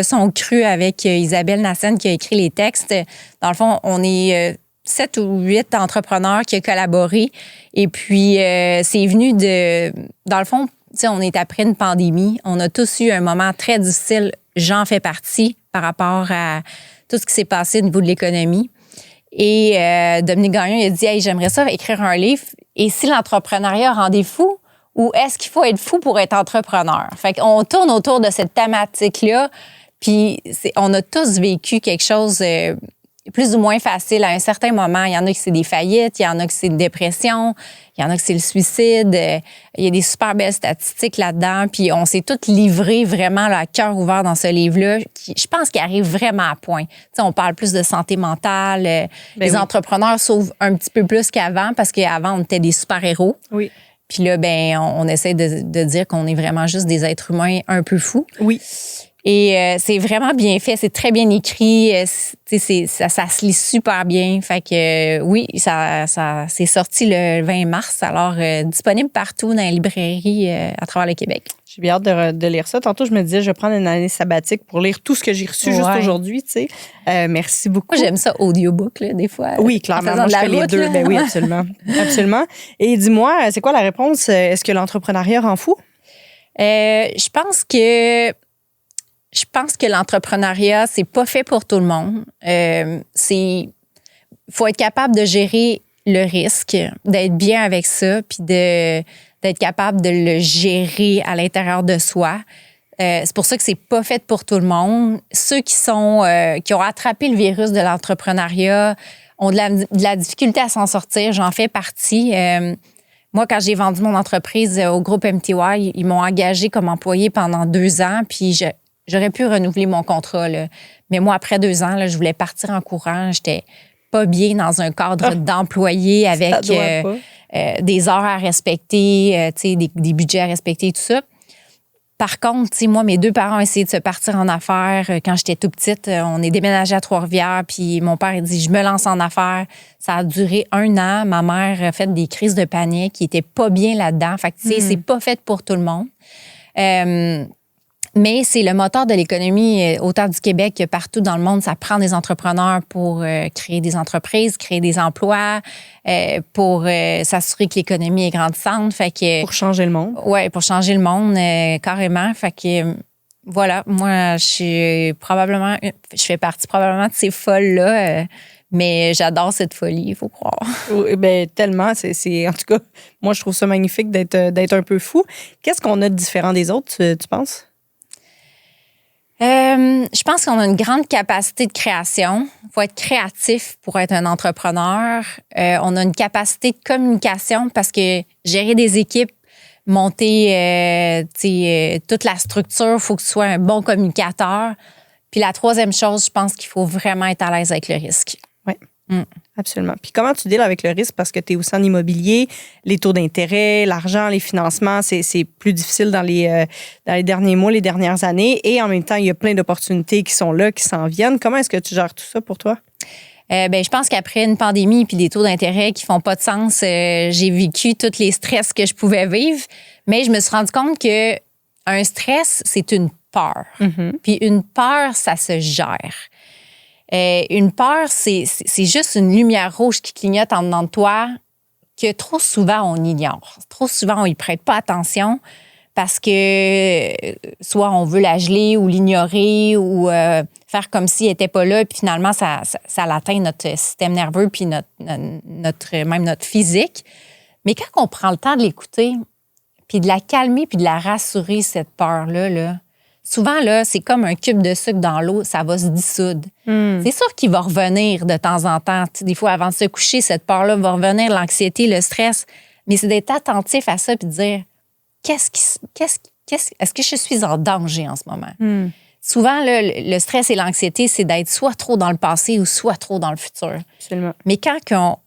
son cru avec Isabelle Nassen qui a écrit les textes. Dans le fond, on est 7 ou 8 entrepreneurs qui ont collaboré. Et puis, c'est venu dans le fond, on est après une pandémie. On a tous eu un moment très difficile. J'en fais partie par rapport à tout ce qui s'est passé au niveau de l'économie. Et Dominique Gagnon, il a dit, hey, j'aimerais ça écrire un livre. Et si l'entrepreneuriat rendait fou, ou est-ce qu'il faut être fou pour être entrepreneur? Fait qu'on tourne autour de cette thématique-là. Puis on a tous vécu quelque chose plus ou moins facile à un certain moment. Il y en a qui c'est des faillites, il y en a qui c'est une dépression, il y en a qui c'est le suicide. Il y a des super belles statistiques là-dedans. Puis on s'est toutes livrés vraiment là, à cœur ouvert dans ce livre-là, qui, je pense qu'il arrive vraiment à point. T'sais, on parle plus de santé mentale. Les entrepreneurs sauvent un petit peu plus qu'avant parce qu'avant, on était des super-héros. Oui. Puis là, ben, on essaie de dire qu'on est vraiment juste des êtres humains un peu fous. Oui. Et c'est vraiment bien fait, c'est très bien écrit, ça se lit super bien. Fait que oui, ça c'est sorti le 20 mars, alors disponible partout dans les librairies à travers le Québec. J'ai bien hâte de lire ça. Tantôt, je me disais, je vais prendre une année sabbatique pour lire tout ce que j'ai reçu juste aujourd'hui, tu sais. Merci beaucoup. Moi, j'aime ça audiobook, là, des fois. Oui, clairement. Moi, je fais les deux. Là. Ben oui, absolument. Absolument. Et dis-moi, c'est quoi la réponse? Est-ce que l'entrepreneuriat rend fou? Je pense que l'entrepreneuriat, c'est pas fait pour tout le monde. Faut être capable de gérer le risque, d'être bien avec ça, puis d'être capable de le gérer à l'intérieur de soi. C'est pour ça que c'est pas fait pour tout le monde. Ceux qui ont attrapé le virus de l'entrepreneuriat ont de la difficulté à s'en sortir. J'en fais partie. Moi, quand j'ai vendu mon entreprise au groupe MTY, ils m'ont engagée comme employée pendant 2 ans, puis j'aurais pu renouveler mon contrat. Là. Mais moi, après 2 ans, là, je voulais partir en courant. J'étais pas bien dans un cadre d'employé avec des heures à respecter, des budgets à respecter, tout ça. Par contre, moi, mes 2 parents ont essayé de se partir en affaires. Quand j'étais tout petite, on est déménagé à Trois-Rivières, puis mon père a dit « Je me lance en affaires ». Ça a duré 1 an. Ma mère a fait des crises de panique. Il était pas bien là-dedans. Fait que, c'est pas fait pour tout le monde. Mais c'est le moteur de l'économie, autant du Québec que partout dans le monde. Ça prend des entrepreneurs pour créer des entreprises, créer des emplois, pour s'assurer que l'économie est grandissante. Fait que, pour changer le monde. Oui, pour changer le monde, carrément. Fait que, voilà, moi, je fais partie probablement de ces folles-là. Mais j'adore cette folie, il faut croire. Oui, ben, tellement. En tout cas, moi, je trouve ça magnifique d'être un peu fou. Qu'est-ce qu'on a de différent des autres, tu penses? Je pense qu'on a une grande capacité de création. Il faut être créatif pour être un entrepreneur. On a une capacité de communication parce que gérer des équipes, monter toute la structure, il faut que tu sois un bon communicateur. Puis la 3e chose, je pense qu'il faut vraiment être à l'aise avec le risque. Oui, absolument. Puis comment tu deals avec le risque? Parce que tu es aussi en immobilier, les taux d'intérêt, l'argent, les financements, c'est plus difficile dans les derniers mois, les dernières années. Et en même temps, il y a plein d'opportunités qui sont là, qui s'en viennent. Comment est-ce que tu gères tout ça pour toi? Je pense qu'après une pandémie puis des taux d'intérêt qui font pas de sens, j'ai vécu tous les stress que je pouvais vivre. Mais je me suis rendu compte que un stress, c'est une peur. Mm-hmm. Puis une peur, ça se gère. Une peur, c'est juste une lumière rouge qui clignote en dedans de toi que trop souvent, on ignore. Trop souvent, on y prête pas attention parce que soit on veut la geler ou l'ignorer ou faire comme s'il n'était pas là, puis finalement, ça atteint notre système nerveux puis même notre physique. Mais quand on prend le temps de l'écouter, puis de la calmer puis de la rassurer, cette peur-là, là, souvent, là, c'est comme un cube de sucre dans l'eau, ça va se dissoudre. C'est sûr qu'il va revenir de temps en temps. Des fois, avant de se coucher, cette peur-là va revenir, l'anxiété, le stress. Mais c'est d'être attentif à ça puis de dire est-ce que je suis en danger en ce moment? Souvent, là, le stress et l'anxiété, c'est d'être soit trop dans le passé ou soit trop dans le futur. Absolument. Mais quand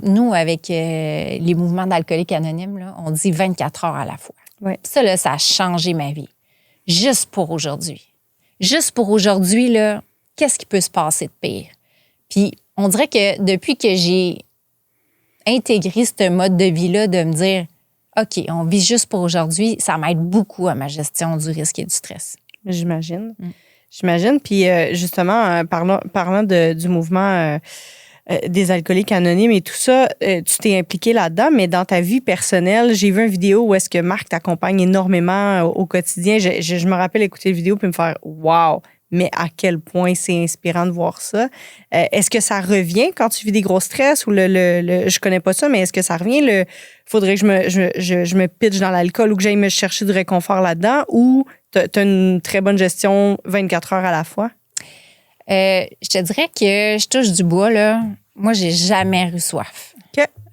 nous, avec les mouvements d'alcooliques anonymes, là, on dit 24 heures à la fois. Ouais. Ça, là, ça a changé ma vie. Juste pour aujourd'hui. Juste pour aujourd'hui, là, qu'est-ce qui peut se passer de pire? Puis, on dirait que depuis que j'ai intégré ce mode de vie-là, de me dire, OK, on vit juste pour aujourd'hui, ça m'aide beaucoup à ma gestion du risque et du stress. J'imagine. J'imagine. Puis, justement, parlant du mouvement des alcooliques anonymes et tout ça, tu t'es impliqué là-dedans, mais dans ta vie personnelle, j'ai vu une vidéo où est-ce que Marc t'accompagne énormément au quotidien. Je me rappelle écouter la vidéo puis me faire « Wow! » Mais à quel point c'est inspirant de voir ça. Est-ce que ça revient quand tu vis des gros stress ou je connais pas ça, mais est-ce que ça revient faudrait que je me pitche dans l'alcool ou que j'aille me chercher du réconfort là-dedans ou t'as une très bonne gestion 24 heures à la fois? Je te dirais que je touche du bois, là. Moi, j'ai jamais eu soif.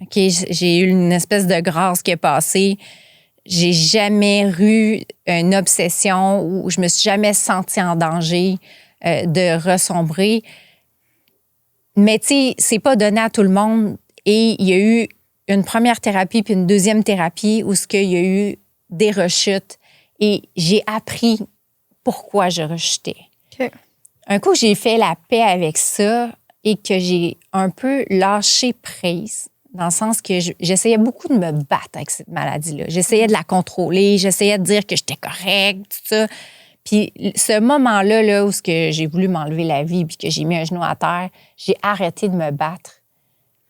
OK, j'ai eu une espèce de grâce qui est passée. J'ai jamais eu une obsession où je me suis jamais sentie en danger de ressombrer. Mais tu sais, c'est pas donné à tout le monde. Et il y a eu une première thérapie puis une deuxième thérapie où il y a eu des rechutes. Et j'ai appris pourquoi je rechutais. OK. Un coup, j'ai fait la paix avec ça et que j'ai un peu lâché prise. Dans le sens que j'essayais beaucoup de me battre avec cette maladie-là. J'essayais de la contrôler, j'essayais de dire que j'étais correcte, tout ça. Puis ce moment-là, là, où j'ai voulu m'enlever la vie puis que j'ai mis un genou à terre, j'ai arrêté de me battre.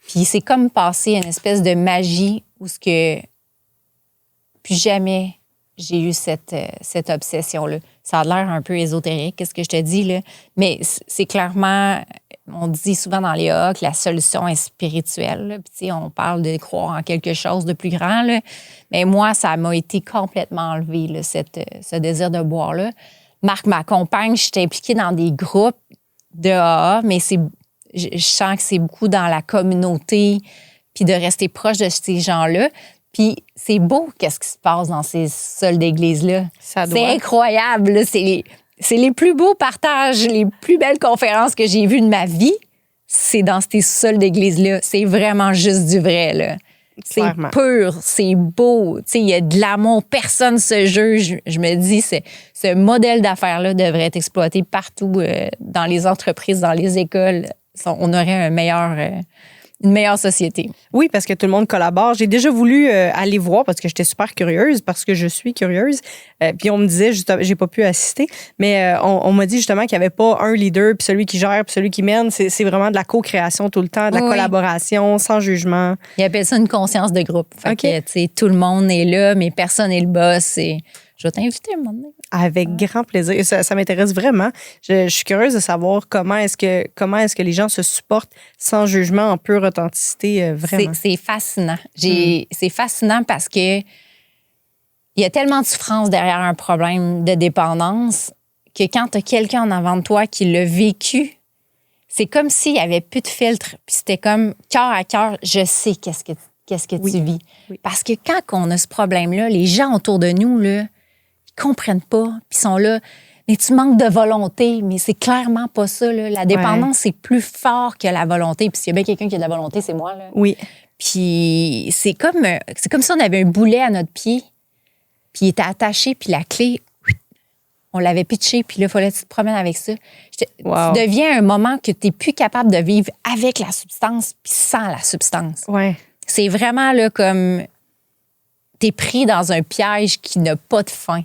Puis c'est comme passer une espèce de magie où plus jamais j'ai eu cette obsession-là. Ça a l'air un peu ésotérique, qu'est-ce que je te dis, là. Mais c'est clairement... On dit souvent dans les AA que la solution est spirituelle. Là. Puis, on parle de croire en quelque chose de plus grand. Là. Mais moi, ça m'a été complètement enlevé, là, ce désir de boire-là. Marc m'accompagne, je suis impliquée dans des groupes de AA, mais je sens que c'est beaucoup dans la communauté, puis de rester proche de ces gens-là. Puis c'est beau qu'est-ce qui se passe dans ces salles d'église-là. C'est incroyable. Là. C'est les plus beaux partages, les plus belles conférences que j'ai vues de ma vie, c'est dans ces salles d'église-là. C'est vraiment juste du vrai, là. C'est pur, c'est beau. Tu sais, il y a de l'amour, personne se juge. Je me dis, ce modèle d'affaires-là devrait être exploité partout dans les entreprises, dans les écoles. On aurait une meilleure société. Oui, parce que tout le monde collabore. J'ai déjà voulu aller voir parce que j'étais super curieuse, parce que je suis curieuse. Puis on me disait, j'ai pas pu assister, mais on m'a dit justement qu'il n'y avait pas un leader, puis celui qui gère, puis celui qui mène. C'est vraiment de la co-création tout le temps, de la collaboration, sans jugement. Ils appellent ça une conscience de groupe. Fait que, tu sais, tout le monde est là, mais personne n'est le boss. Je vais t'inviter un moment donné. Avec grand plaisir. Ça m'intéresse vraiment. Je suis curieuse de savoir comment est-ce que les gens se supportent sans jugement, en pure authenticité, vraiment. C'est fascinant. C'est fascinant parce que il y a tellement de souffrance derrière un problème de dépendance que quand tu as quelqu'un en avant de toi qui l'a vécu, c'est comme s'il n'y avait plus de filtre. Puis c'était comme cœur à cœur, je sais qu'est-ce que tu vis. Oui. Parce que quand on a ce problème-là, les gens autour de nous, là, ils comprennent pas, puis sont là. Mais tu manques de volonté, mais c'est clairement pas ça. Là. La dépendance, c'est plus fort que la volonté. Puis s'il y a bien quelqu'un qui a de la volonté, c'est moi. Là. Oui. Puis c'est comme si on avait un boulet à notre pied, puis il était attaché, puis la clé, on l'avait pitché, puis là, il fallait que tu te promènes avec ça. Wow. Tu deviens un moment que tu n'es plus capable de vivre avec la substance, puis sans la substance. Ouais. C'est vraiment là comme... T'es pris dans un piège qui n'a pas de fin.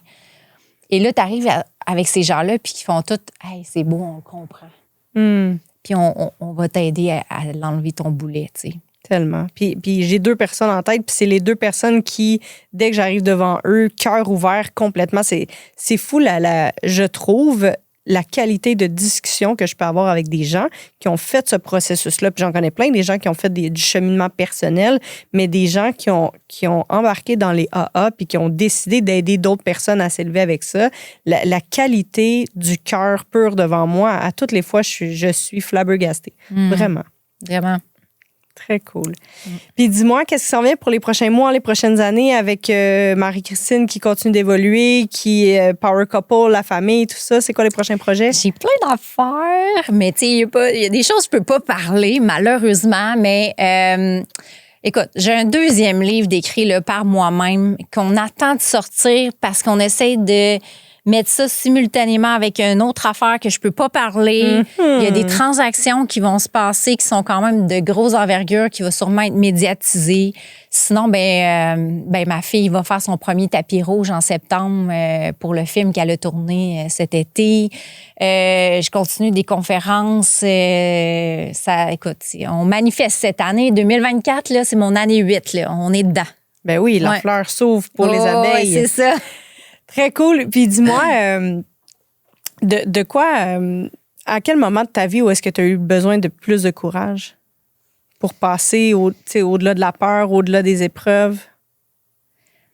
Et là, t'arrives avec ces gens-là, puis qui font tout « Hey, c'est beau, on comprend. Puis on va t'aider à l'enlever ton boulet, tu sais. » Tellement. Puis j'ai 2 personnes en tête, puis c'est les 2 personnes qui, dès que j'arrive devant eux, cœur ouvert complètement, c'est fou, je trouve, la qualité de discussion que je peux avoir avec des gens qui ont fait ce processus-là. Puis j'en connais plein, des gens qui ont fait du cheminement personnel, mais des gens qui ont embarqué dans les AA puis qui ont décidé d'aider d'autres personnes à s'élever avec ça. La qualité du cœur pur devant moi, à toutes les fois, je suis flabbergastée. Vraiment. Vraiment. Très cool. Puis dis-moi, qu'est-ce qui s'en vient pour les prochains mois, les prochaines années avec Marie-Christine qui continue d'évoluer, qui est Power Couple, la famille, tout ça? C'est quoi les prochains projets? J'ai plein d'affaires, mais tu sais, il y a des choses que je peux pas parler, malheureusement, mais écoute, j'ai un 2e livre décrit là, par moi-même qu'on attend de sortir parce qu'on essaie de mettre ça simultanément avec une autre affaire que je peux pas parler. Il y a des transactions qui vont se passer qui sont quand même de grosse envergure, qui vont sûrement être médiatisées. Sinon, ma fille va faire son premier tapis rouge en septembre pour le film qu'elle a tourné cet été. Je continue des conférences. Écoute, on manifeste cette année. 2024, là, c'est mon année 8. Là. On est dedans. Ben oui, la fleur s'ouvre pour les abeilles. C'est ça. Très cool. Puis dis-moi, de quoi, à quel moment de ta vie où est-ce que tu as eu besoin de plus de courage pour passer au-delà de la peur, au-delà des épreuves?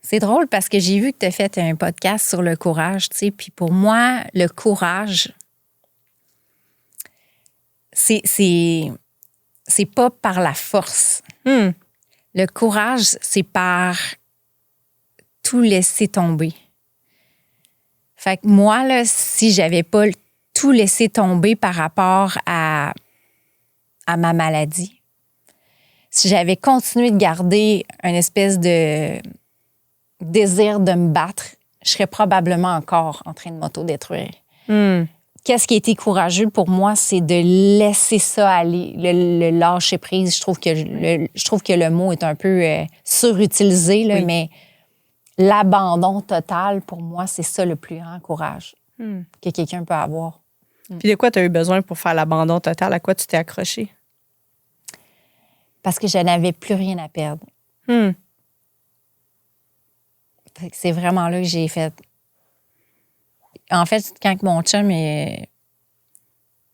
C'est drôle parce que j'ai vu que tu as fait un podcast sur le courage, tu sais. Puis pour moi, le courage, c'est pas par la force. Le courage, c'est par tout laisser tomber. Fait que moi, là, si j'avais pas tout laissé tomber par rapport à ma maladie, si j'avais continué de garder une espèce de désir de me battre, je serais probablement encore en train de m'autodétruire. Qu'est-ce qui a été courageux pour moi, c'est de laisser ça aller, le lâcher prise. Je trouve que le mot est un peu surutilisé, là, mais l'abandon total, pour moi, c'est ça le plus grand courage que quelqu'un peut avoir. Puis de quoi tu as eu besoin pour faire l'abandon total? À quoi tu t'es accroché? Parce que je n'avais plus rien à perdre. Fait que c'est vraiment là que j'ai fait... En fait, quand mon chum, il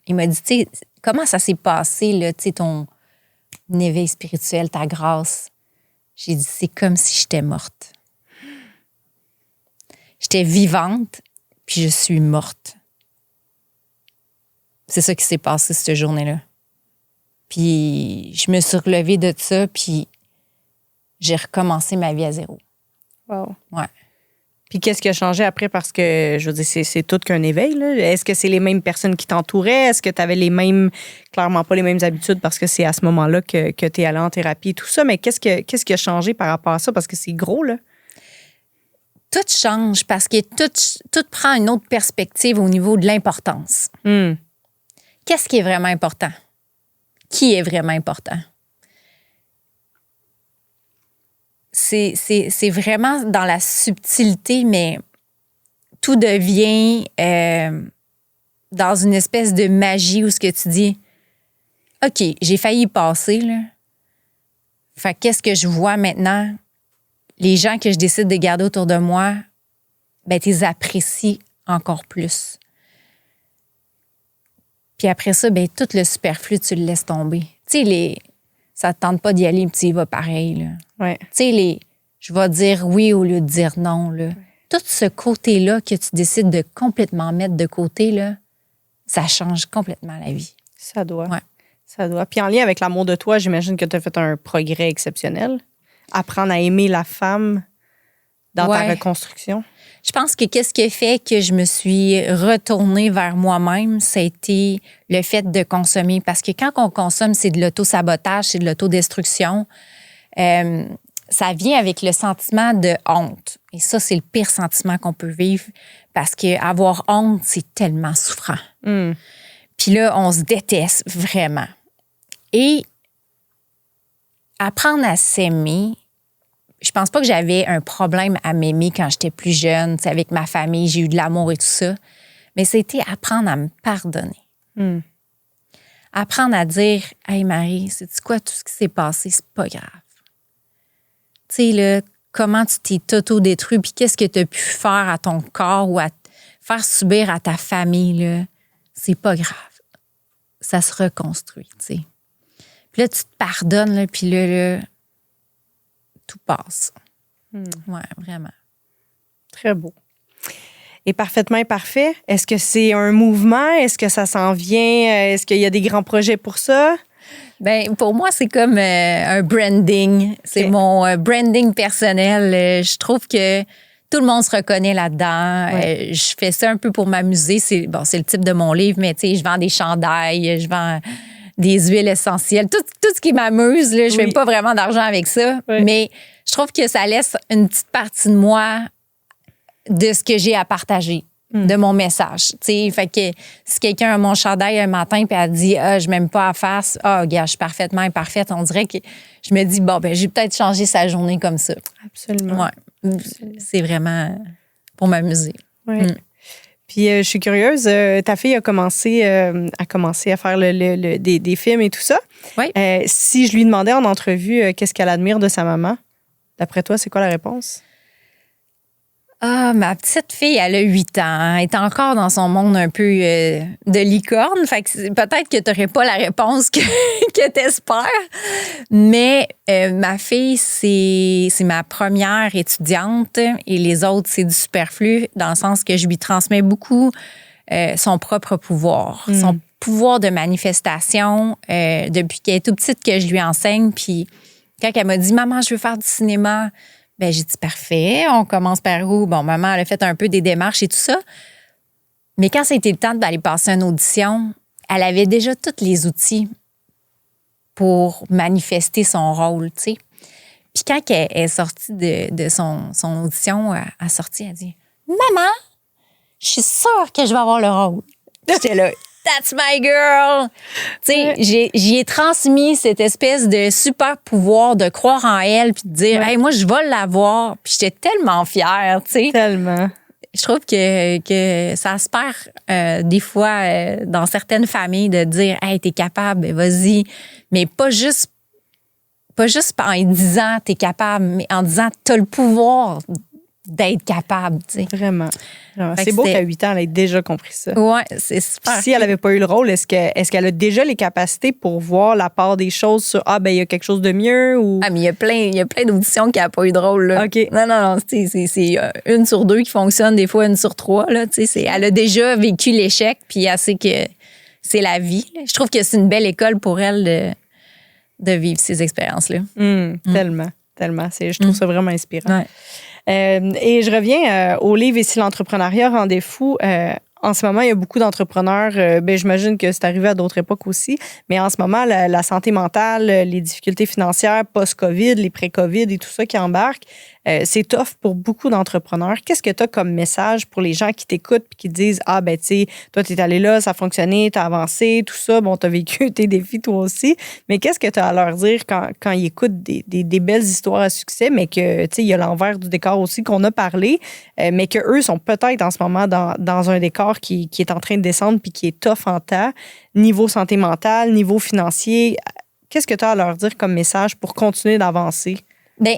m'a dit, tu sais, comment ça s'est passé, là, tu sais, ton éveil spirituel, ta grâce? J'ai dit, c'est comme si j'étais morte. J'étais vivante, puis je suis morte. C'est ça qui s'est passé cette journée-là. Puis je me suis relevée de ça, puis j'ai recommencé ma vie à zéro. Wow. Ouais. Puis qu'est-ce qui a changé après? Parce que, je veux dire, c'est tout qu'un éveil, là. Est-ce que c'est les mêmes personnes qui t'entouraient? Est-ce que tu avais clairement pas les mêmes habitudes parce que c'est à ce moment-là que tu es allé en thérapie et tout ça? Mais qu'est-ce qui a changé par rapport à ça? Parce que c'est gros, là. Tout change parce que tout prend une autre perspective au niveau de l'importance. Qu'est-ce qui est vraiment important? Qui est vraiment important? C'est vraiment dans la subtilité, mais tout devient dans une espèce de magie où ce que tu dis, OK, j'ai failli y passer, là. Fait qu'est-ce que je vois maintenant? Les gens que je décide de garder autour de moi, ben, tu les apprécies encore plus. Puis après ça, ben, tout le superflu, tu le laisses tomber. Tu sais, ça te tente pas d'y aller, puis tu y vas pareil, là. Ouais. Tu sais, je vais dire oui au lieu de dire non, là. Tout ce côté-là que tu décides de complètement mettre de côté, là, ça change complètement la vie. Ça doit. Ouais. Ça doit. Puis en lien avec l'amour de toi, j'imagine que tu as fait un progrès exceptionnel. Apprendre à aimer la femme dans ta reconstruction. Je pense que qu'est-ce qui a fait que je me suis retournée vers moi-même, ça a été le fait de consommer. Parce que quand on consomme, c'est de l'auto-sabotage, c'est de l'autodestruction. Ça vient avec le sentiment de honte. Et ça, c'est le pire sentiment qu'on peut vivre parce qu'avoir honte, c'est tellement souffrant. Puis là, on se déteste vraiment. Et apprendre à s'aimer, je pense pas que j'avais un problème à m'aimer quand j'étais plus jeune. T'sais, avec ma famille, j'ai eu de l'amour et tout ça. Mais c'était apprendre à me pardonner. Apprendre à dire, « Hey Marie, sais-tu quoi, tout ce qui s'est passé, c'est pas grave. » Tu sais, là, comment tu t'es auto-détruit, puis qu'est-ce que tu as pu faire à ton corps ou à faire subir à ta famille, là, c'est pas grave. Ça se reconstruit, tu sais. Puis là, tu te pardonnes, là, puis là, tout passe. Ouais, vraiment. Très beau. Et parfaitement imparfait, est-ce que c'est un mouvement? Est-ce que ça s'en vient? Est-ce qu'il y a des grands projets pour ça? Bien, pour moi, c'est comme un branding. C'est mon branding personnel. Je trouve que tout le monde se reconnaît là-dedans. Ouais. Je fais ça un peu pour m'amuser. C'est le type de mon livre, mais tu sais, je vends des chandails, je vends des huiles essentielles. Tout ce qui m'amuse, là, je fais pas vraiment d'argent avec ça. Ouais. Mais je trouve que ça laisse une petite partie de moi de ce que j'ai à partager. De mon message. T'sais, fait que si quelqu'un a mon chandail un matin et elle dit je m'aime pas à face, gars, je suis parfaitement imparfaite, on dirait que je me dis j'ai peut-être changé sa journée comme ça. Absolument. Ouais. Absolument. C'est vraiment pour m'amuser. Ouais. Puis je suis curieuse, ta fille a commencé à faire des films et tout ça. Oui. Si je lui demandais en entrevue qu'est-ce qu'elle admire de sa maman, d'après toi, c'est quoi la réponse? Ma petite fille, elle a 8 ans. Elle est encore dans son monde un peu de licorne. Fait que peut-être que tu n'aurais pas la réponse que tu espères. Mais ma fille, c'est ma première étudiante et les autres, c'est du superflu dans le sens que je lui transmets beaucoup son propre pouvoir, pouvoir de manifestation depuis qu'elle est toute petite que je lui enseigne. Puis quand elle m'a dit « Maman, je veux faire du cinéma », ben j'ai dit « Parfait, on commence par où? » Bon, maman, elle a fait un peu des démarches et tout ça. Mais quand ça a été le temps d'aller passer une audition, elle avait déjà tous les outils pour manifester son rôle, tu sais. Puis quand elle est sortie de son audition, elle a sorti, elle a dit « Maman, je suis sûre que je vais avoir le rôle. » J'étais là « That's my girl! » Tu sais, j'y ai transmis cette espèce de super pouvoir de croire en elle puis de dire « Hey, moi, je vais l'avoir. » Puis j'étais tellement fière, tu sais. Tellement. Je trouve que ça se perd des fois dans certaines familles de dire « Hey, t'es capable, vas-y. » Mais pas juste en disant « T'es capable », mais en disant « T'as le pouvoir d'être capable. » tu sais. Vraiment. C'est beau qu'à 8 ans, elle ait déjà compris ça. Oui, c'est super. Si elle n'avait pas eu le rôle, est-ce qu'elle a déjà les capacités pour voir la part des choses sur « Ah, ben il y a quelque chose de mieux » ou... Ah, mais il y a plein d'auditions qui n'ont pas eu de rôle. Là. OK. Non, c'est 1 sur 2 qui fonctionne, des fois 1 sur 3. Là, elle a déjà vécu l'échec, puis elle sait que c'est la vie. Là. Je trouve que c'est une belle école pour elle de vivre ces expériences-là. Tellement. Je trouve ça vraiment inspirant. Ouais. Et je reviens au livre Ici l'entrepreneuriat rendez fou. En ce moment, il y a beaucoup d'entrepreneurs. J'imagine que c'est arrivé à d'autres époques aussi. Mais en ce moment, la santé mentale, les difficultés financières post-COVID, les pré-COVID et tout ça qui embarquent, c'est tough pour beaucoup d'entrepreneurs. Qu'est-ce que tu as comme message pour les gens qui t'écoutent et qui disent « Ah, ben, tu sais, toi, tu es allé là, ça a fonctionné, tu as avancé, tout ça. Bon, tu as vécu tes défis toi aussi. » Mais qu'est-ce que tu as à leur dire quand ils écoutent des belles histoires à succès, mais que, tu sais, il y a l'envers du décor aussi qu'on a parlé, mais qu'eux sont peut-être en ce moment dans un décor qui est en train de descendre puis qui est tough en temps, niveau santé mentale, niveau financier. Qu'est-ce que tu as à leur dire comme message pour continuer d'avancer? Bien,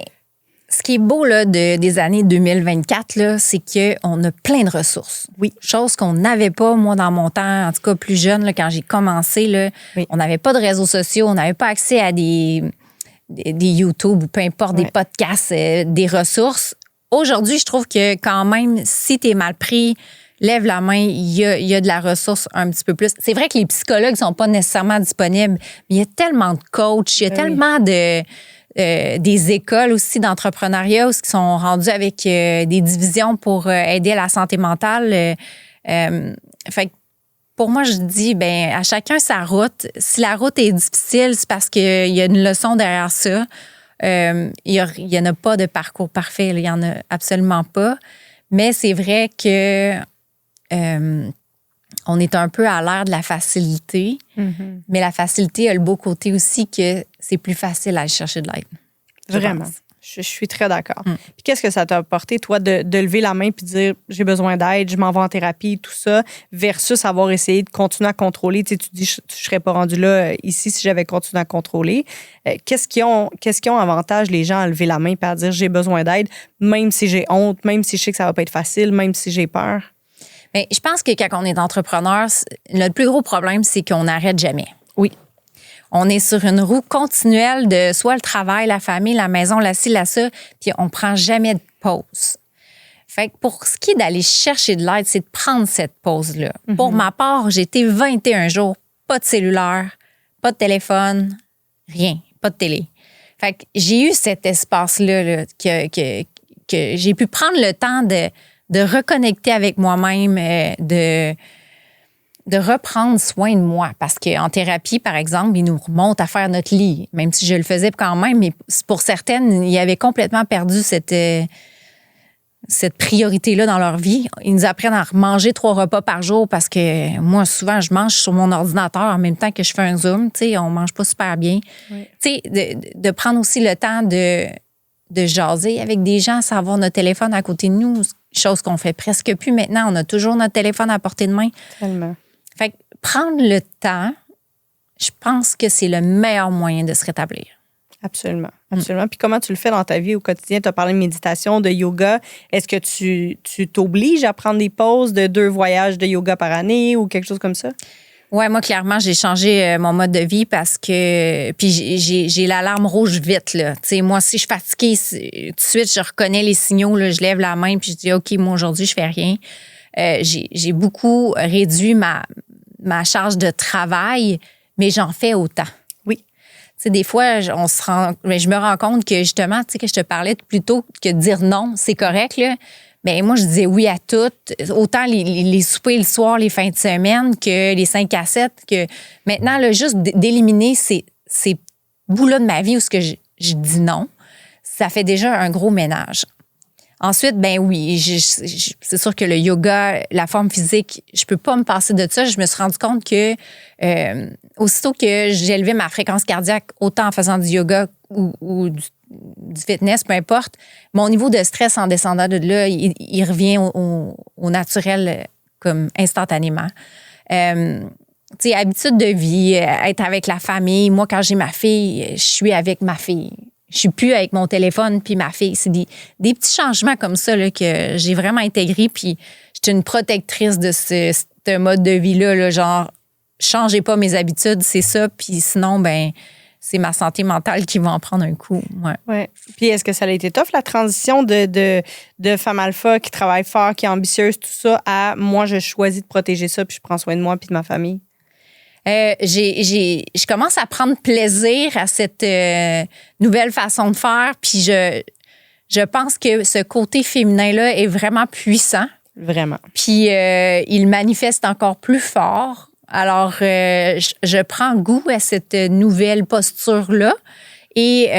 ce qui est beau là, des années 2024, là, c'est qu'on a plein de ressources. Oui. Chose qu'on n'avait pas, moi, dans mon temps, en tout cas plus jeune, là, quand j'ai commencé. Là, oui. On n'avait pas de réseaux sociaux, on n'avait pas accès à des YouTube ou peu importe, des podcasts, des ressources. Aujourd'hui, je trouve que quand même, si tu es mal pris, lève la main, il y a de la ressource un petit peu plus. C'est vrai que les psychologues ne sont pas nécessairement disponibles, mais il y a tellement de coachs, il y a tellement des écoles aussi d'entrepreneuriat qui sont rendues avec des divisions pour aider à la santé mentale. Fait que pour moi, je dis, ben à chacun sa route. Si la route est difficile, c'est parce qu'il y a une leçon derrière ça. Il y en a pas de parcours parfait, il y en a absolument pas. Mais c'est vrai que on est un peu à l'ère de la facilité, mais la facilité a le beau côté aussi que c'est plus facile à aller chercher de l'aide. Vraiment. Je suis très d'accord. Puis qu'est-ce que ça t'a apporté, toi, de lever la main puis de dire j'ai besoin d'aide, je m'en vais en thérapie, tout ça, versus avoir essayé de continuer à contrôler? Tu sais, tu dis je ne serais pas rendu là ici si j'avais continué à contrôler. Qu'est-ce qui ont avantage les gens à lever la main et à dire j'ai besoin d'aide, même si j'ai honte, même si je sais que ça va pas être facile, même si j'ai peur? Bien, je pense que quand on est entrepreneur, notre plus gros problème, c'est qu'on n'arrête jamais. Oui. On est sur une roue continuelle de soit le travail, la famille, la maison, la ci, la ça, puis on prend jamais de pause. Fait que pour ce qui est d'aller chercher de l'aide, c'est de prendre cette pause-là. Pour ma part, j'ai été 21 jours, pas de cellulaire, pas de téléphone, rien, pas de télé. Fait que j'ai eu cet espace-là là, que j'ai pu prendre le temps de reconnecter avec moi-même, de reprendre soin de moi. Parce qu'en thérapie, par exemple, ils nous remontent à faire notre lit, même si je le faisais quand même, mais pour certaines, ils avaient complètement perdu cette priorité-là dans leur vie. Ils nous apprennent à manger 3 repas par jour parce que moi, souvent, je mange sur mon ordinateur en même temps que je fais un Zoom. Tu sais, on mange pas super bien. Oui. Tu sais, de prendre aussi le temps de jaser avec des gens, sans avoir notre téléphone à côté de nous, chose qu'on fait presque plus maintenant. On a toujours notre téléphone à portée de main. Tellement. Fait que prendre le temps, je pense que c'est le meilleur moyen de se rétablir. Absolument. Puis comment tu le fais dans ta vie au quotidien? Tu as parlé de méditation, de yoga. Est-ce que tu t'obliges à prendre des pauses de 2 voyages de yoga par année ou quelque chose comme ça? Oui, moi, clairement, j'ai changé mon mode de vie parce que... Puis j'ai l'alarme rouge vite, là. Tu sais, moi, si je suis fatiguée, tout de suite, je reconnais les signaux, là, je lève la main puis je dis, OK, moi, aujourd'hui, je fais rien. J'ai beaucoup réduit ma charge de travail, mais j'en fais autant. Oui. Tu sais, des fois, je me rends compte que justement, tu sais, que je te parlais plutôt que de dire non, c'est correct, là. Bien, moi, je disais oui à tout. Autant les soupers le soir, les fins de semaine, que les 5 à 7. Que maintenant, là, juste d'éliminer ces bouts-là de ma vie où ce que je dis non, ça fait déjà un gros ménage. Ensuite, ben oui, c'est sûr que le yoga, la forme physique, je peux pas me passer de ça. Je me suis rendu compte que aussitôt que j'ai élevé ma fréquence cardiaque, autant en faisant du yoga ou du fitness, peu importe, mon niveau de stress en descendant de là, il revient au naturel comme instantanément. Tu sais, habitude de vie, être avec la famille. Moi, quand j'ai ma fille, je suis avec ma fille. Je suis plus avec mon téléphone puis ma fille. C'est des petits changements comme ça là, que j'ai vraiment intégrés. Puis, je suis une protectrice de ce mode de vie-là. Là, genre, changez pas mes habitudes, c'est ça. Puis sinon, ben c'est ma santé mentale qui va en prendre un coup. Ouais. Ouais. Puis est-ce que ça a été tough, la transition de femme alpha qui travaille fort, qui est ambitieuse, tout ça, à moi, je choisis de protéger ça puis je prends soin de moi puis de ma famille? Je commence à prendre plaisir à cette nouvelle façon de faire. Puis je pense que ce côté féminin-là est vraiment puissant. Vraiment. Puis il manifeste encore plus fort. Alors, je prends goût à cette nouvelle posture-là et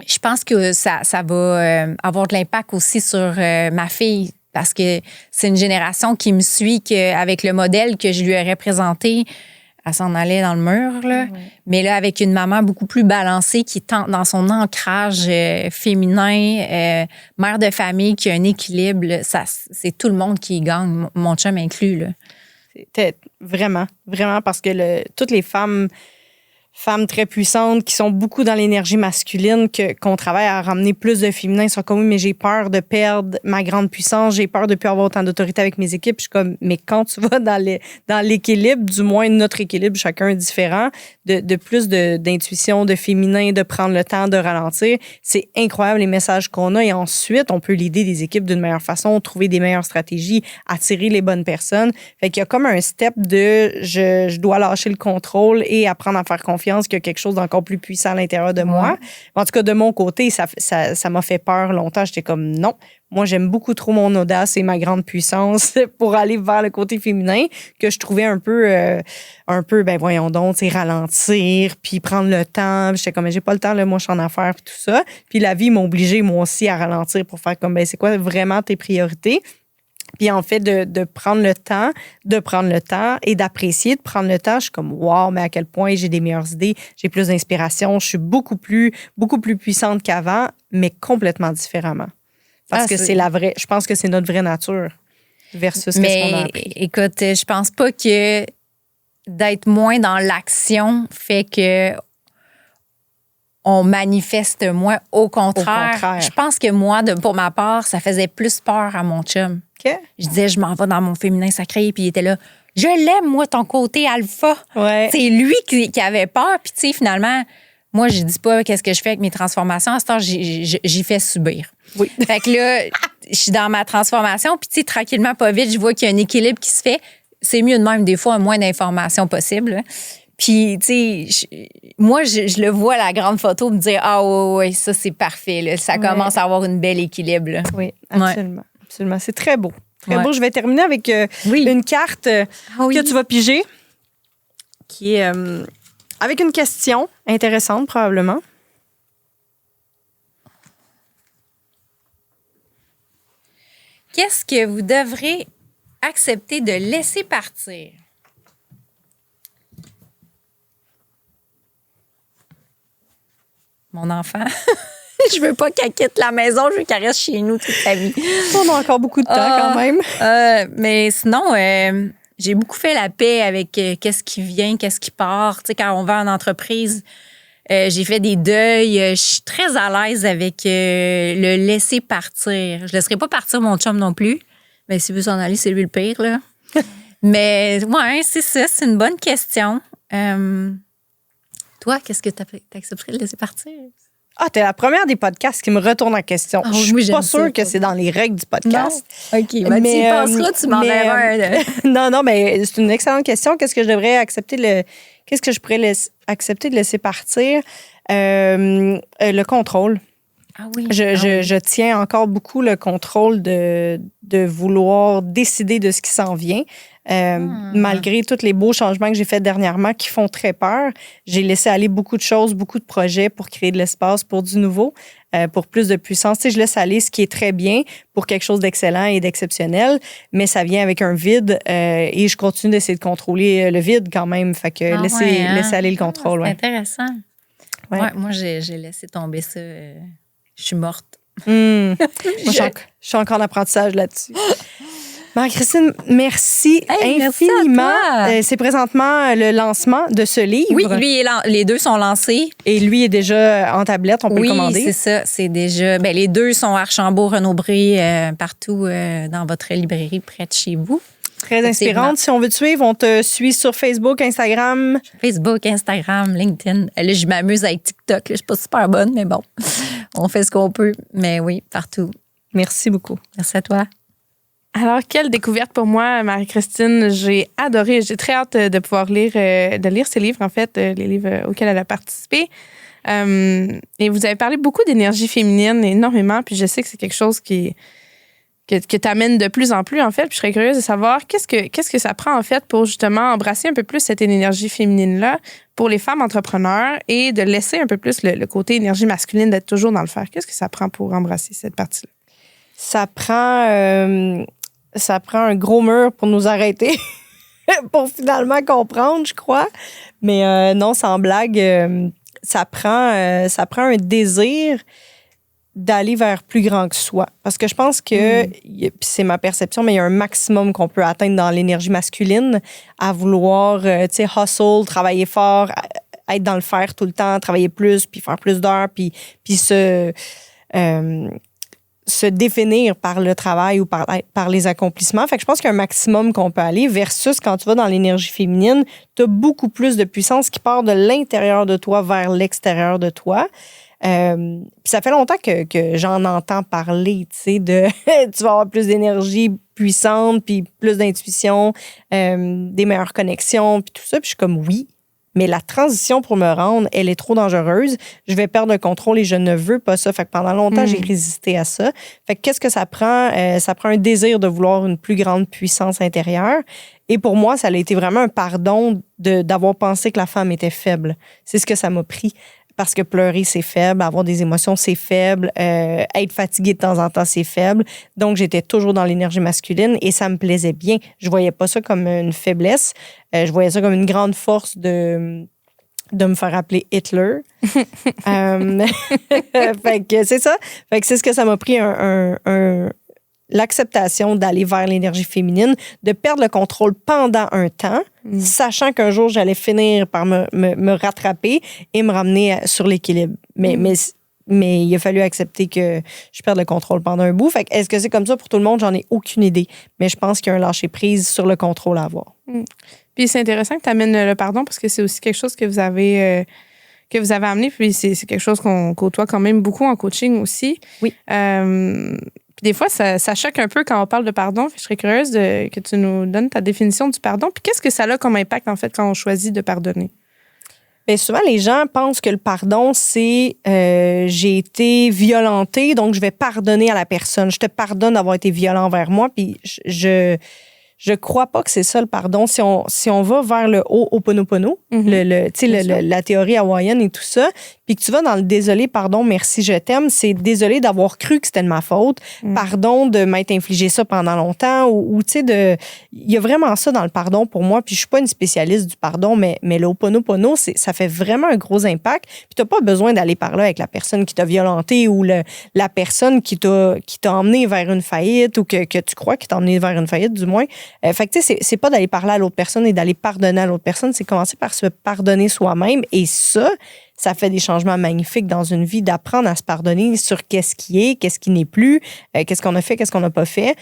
je pense que ça va avoir de l'impact aussi sur ma fille parce que c'est une génération qui me suit avec le modèle que je lui aurais présenté, elle s'en allait dans le mur. Là. Oui. Mais là, avec une maman beaucoup plus balancée qui tente dans son ancrage féminin, mère de famille qui a un équilibre, là, c'est tout le monde qui y gagne, mon chum inclus. Là. Vraiment, vraiment, parce que toutes les femmes très puissantes qui sont beaucoup dans l'énergie masculine, qu'on travaille à ramener plus de féminin, sont comme oui, mais j'ai peur de perdre ma grande puissance, j'ai peur de ne plus avoir autant d'autorité avec mes équipes. Je suis comme, mais quand tu vas dans l'équilibre, du moins notre équilibre, chacun est différent, de plus d'intuition, de féminin, de prendre le temps de ralentir, c'est incroyable les messages qu'on a et ensuite, on peut l'aider des équipes d'une meilleure façon, trouver des meilleures stratégies, attirer les bonnes personnes. Fait qu'il y a comme un step de je dois lâcher le contrôle et apprendre à faire confiance qu'il y a quelque chose d'encore plus puissant à l'intérieur de moi. En tout cas, de mon côté, ça m'a fait peur longtemps. J'étais comme, non, moi, j'aime beaucoup trop mon audace et ma grande puissance pour aller vers le côté féminin que je trouvais un peu, ben voyons donc, ralentir, puis prendre le temps. J'étais comme, j'ai pas le temps, là, moi, je suis en affaires, puis tout ça. Puis la vie m'a obligée, moi aussi, à ralentir pour faire comme, ben c'est quoi vraiment tes priorités? Puis en fait, de prendre le temps et d'apprécier, de prendre le temps, je suis comme, wow, mais à quel point j'ai des meilleures idées, j'ai plus d'inspiration, je suis beaucoup plus puissante qu'avant, mais complètement différemment. Parce que c'est la vraie, je pense que c'est notre vraie nature versus ce qu'on a appris. Écoute, je pense pas que d'être moins dans l'action fait que on manifeste moins. Au contraire. Je pense que moi, pour ma part, ça faisait plus peur à mon chum. Okay. Je disais, je m'en vais dans mon féminin sacré, puis il était là, je l'aime, moi, ton côté alpha. Ouais. C'est lui qui avait peur, puis tu sais, finalement, moi, je dis pas qu'est-ce que je fais avec mes transformations. À ce temps, j'y fais subir. Oui. Fait que là, je suis dans ma transformation, puis tu sais, tranquillement, pas vite, je vois qu'il y a un équilibre qui se fait. C'est mieux de même, des fois, moins d'informations possible. Là. Puis, tu sais, moi, je le vois, la grande photo, me dire, ah oui, ça, c'est parfait. Là. Ça commence à avoir une belle équilibre. Là. Oui, absolument. Ouais. Absolument. C'est très beau. Très ouais. beau. Je vais terminer avec une carte que tu vas piger, qui est avec une question intéressante, probablement. Qu'est-ce que vous devrez accepter de laisser partir? Mon enfant. Je veux pas qu'elle quitte la maison, je veux qu'elle reste chez nous toute sa vie. On a encore beaucoup de temps quand même. Mais sinon, j'ai beaucoup fait la paix avec qu'est-ce qui vient, qu'est-ce qui part. Tu sais, quand on va en entreprise, j'ai fait des deuils. Je suis très à l'aise avec le laisser partir. Je laisserai pas partir mon chum non plus. Mais s'il veut s'en aller, c'est lui le pire, là. Mais ouais, c'est ça, c'est une bonne question. Toi, qu'est-ce que tu accepterais de laisser partir? Ah, t'es la première des podcasts qui me retourne en question. Oh, je suis oui, pas j'aime sûre ça. que c'est dans les règles du podcast. Non? OK. Ben, tu y penseras, tu m'enverras un. Non, mais c'est une excellente question. Qu'est-ce que je devrais accepter qu'est-ce que je pourrais accepter de laisser partir? Le contrôle. Ah oui. Je tiens encore beaucoup le contrôle de vouloir décider de ce qui s'en vient. Malgré tous les beaux changements que j'ai faits dernièrement qui font très peur, j'ai laissé aller beaucoup de choses, beaucoup de projets pour créer de l'espace pour du nouveau, pour plus de puissance. Tu sais, je laisse aller ce qui est très bien pour quelque chose d'excellent et d'exceptionnel, mais ça vient avec un vide et je continue d'essayer de contrôler le vide quand même. Fait que laisser aller le contrôle. C'est ouais. intéressant. Ouais. Ouais, moi, j'ai laissé tomber ça. Je suis morte. Moi, je suis encore en apprentissage là-dessus. Marie-Christine, merci infiniment. Merci à toi. C'est présentement le lancement de ce livre. Oui, les deux sont lancés. Et lui est déjà en tablette, on peut le commander. Oui, c'est ça. C'est déjà. Ben, les deux sont Archambault, Renaud-Bré, partout dans votre librairie près de chez vous. Très inspirante. Si on veut te suivre, on te suit sur Facebook, Instagram. Facebook, Instagram, LinkedIn. Là, je m'amuse avec TikTok. Je suis pas super bonne, mais bon, on fait ce qu'on peut. Mais oui, partout. Merci beaucoup. Merci à toi. Alors, quelle découverte pour moi, Marie-Christine. J'ai adoré. J'ai très hâte de pouvoir lire ces livres, en fait, les livres auxquels elle a participé. Et vous avez parlé beaucoup d'énergie féminine, énormément, puis je sais que c'est quelque chose que tu amènes de plus en plus, en fait. Puis je serais curieuse de savoir qu'est-ce que ça prend, en fait, pour justement embrasser un peu plus cette énergie féminine-là pour les femmes entrepreneurs et de laisser un peu plus le côté énergie masculine d'être toujours dans le faire. Qu'est-ce que ça prend pour embrasser cette partie-là? Ça prend un gros mur pour nous arrêter, pour finalement comprendre, je crois. Mais non, sans blague, ça prend un désir d'aller vers plus grand que soi. Parce que je pense que, puis c'est ma perception, mais il y a un maximum qu'on peut atteindre dans l'énergie masculine à vouloir, tu sais, hustle, travailler fort, être dans le faire tout le temps, travailler plus, puis faire plus d'heures, puis se définir par le travail ou par les accomplissements. Fait que je pense qu'il y a un maximum qu'on peut aller versus quand tu vas dans l'énergie féminine, tu as beaucoup plus de puissance qui part de l'intérieur de toi vers l'extérieur de toi. Puis ça fait longtemps que j'en entends parler, tu sais, de tu vas avoir plus d'énergie puissante, puis plus d'intuition, des meilleures connexions, puis tout ça. Puis je suis comme oui, mais la transition pour me rendre, elle est trop dangereuse. Je vais perdre le contrôle et je ne veux pas ça. Fait que pendant longtemps, j'ai résisté à ça. Fait que qu'est-ce que ça prend? Ça prend un désir de vouloir une plus grande puissance intérieure. Et pour moi, ça a été vraiment un pardon d'avoir pensé que la femme était faible. C'est ce que ça m'a pris. Parce que pleurer, c'est faible. Avoir des émotions, c'est faible. Être fatigué de temps en temps, c'est faible. Donc, j'étais toujours dans l'énergie masculine et ça me plaisait bien. Je voyais pas ça comme une faiblesse. Je voyais ça comme une grande force de me faire appeler Hitler. Fait que c'est ça. Fait que c'est ce que ça m'a pris l'acceptation d'aller vers l'énergie féminine, de perdre le contrôle pendant un temps, sachant qu'un jour, j'allais finir par me rattraper et me ramener sur l'équilibre. Mais il a fallu accepter que je perde le contrôle pendant un bout. Fait que est-ce que c'est comme ça pour tout le monde? J'en ai aucune idée. Mais je pense qu'il y a un lâcher-prise sur le contrôle à avoir. Puis c'est intéressant que tu amènes le pardon parce que c'est aussi quelque chose que vous avez amené. Puis c'est quelque chose qu'on côtoie quand même beaucoup en coaching aussi. Oui. Puis des fois, ça choque un peu quand on parle de pardon. Je serais curieuse que tu nous donnes ta définition du pardon. Puis qu'est-ce que ça a comme impact, en fait, quand on choisit de pardonner? Bien, souvent, les gens pensent que le pardon, c'est j'ai été violentée, donc je vais pardonner à la personne. Je te pardonne d'avoir été violent envers moi. Puis je crois pas que c'est ça le pardon. Si on va vers le Ho'oponopono, la théorie hawaïenne et tout ça, puis que tu vas dans le désolé, pardon, merci, je t'aime, c'est désolé d'avoir cru que c'était de ma faute, pardon de m'être infligé ça pendant longtemps, ou tu sais, il y a vraiment ça dans le pardon pour moi, puis je suis pas une spécialiste du pardon, mais le Ho'oponopono, ça fait vraiment un gros impact, puis t'as pas besoin d'aller parler avec la personne qui t'a violenté ou la personne qui t'a emmené vers une faillite ou que tu crois qui t'a emmené vers une faillite, du moins. Fait que tu sais, c'est pas d'aller parler à l'autre personne et d'aller pardonner à l'autre personne, c'est commencer par se pardonner soi-même, et ça fait des changements magnifiques dans une vie, d'apprendre à se pardonner sur qu'est-ce qui est, qu'est-ce qui n'est plus, qu'est-ce qu'on a fait, qu'est-ce qu'on n'a pas fait.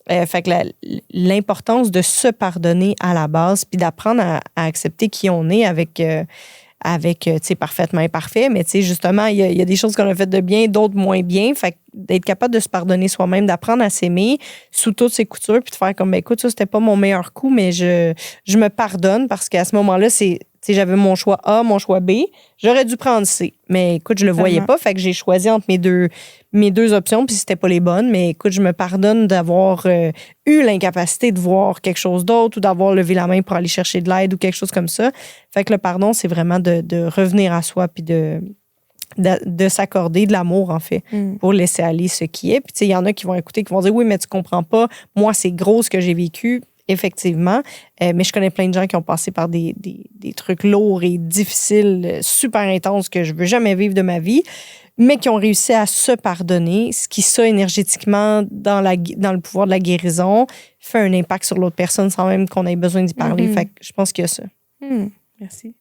Fait que l'importance de se pardonner à la base, puis d'apprendre à accepter qui on est avec avec, tu sais, parfaitement imparfait, mais tu sais, justement, il y a des choses qu'on a faites de bien, d'autres moins bien. Fait que d'être capable de se pardonner soi-même, d'apprendre à s'aimer sous toutes ses coutures, puis de faire comme, ben, écoute, ça, c'était pas mon meilleur coup, mais je me pardonne parce qu'à ce moment-là, c'est, tu sais, j'avais mon choix A, mon choix B. J'aurais dû prendre C. Mais écoute, je le voyais pas, fait que j'ai choisi entre mes deux options, puis c'était pas les bonnes. Mais écoute, je me pardonne d'avoir eu l'incapacité de voir quelque chose d'autre ou d'avoir levé la main pour aller chercher de l'aide ou quelque chose comme ça. Fait que le pardon, c'est vraiment de revenir à soi puis de s'accorder de l'amour, en fait, pour laisser aller ce qui est. Puis, tu sais, il y en a qui vont écouter, qui vont dire, oui, mais tu comprends pas. Moi, c'est gros ce que j'ai vécu. Effectivement, mais je connais plein de gens qui ont passé par des trucs lourds et difficiles, super intenses que je veux jamais vivre de ma vie, mais qui ont réussi à se pardonner, ce qui, ça, énergétiquement, dans le pouvoir de la guérison, fait un impact sur l'autre personne sans même qu'on ait besoin d'y parler. Fait que je pense qu'il y a ça. Merci.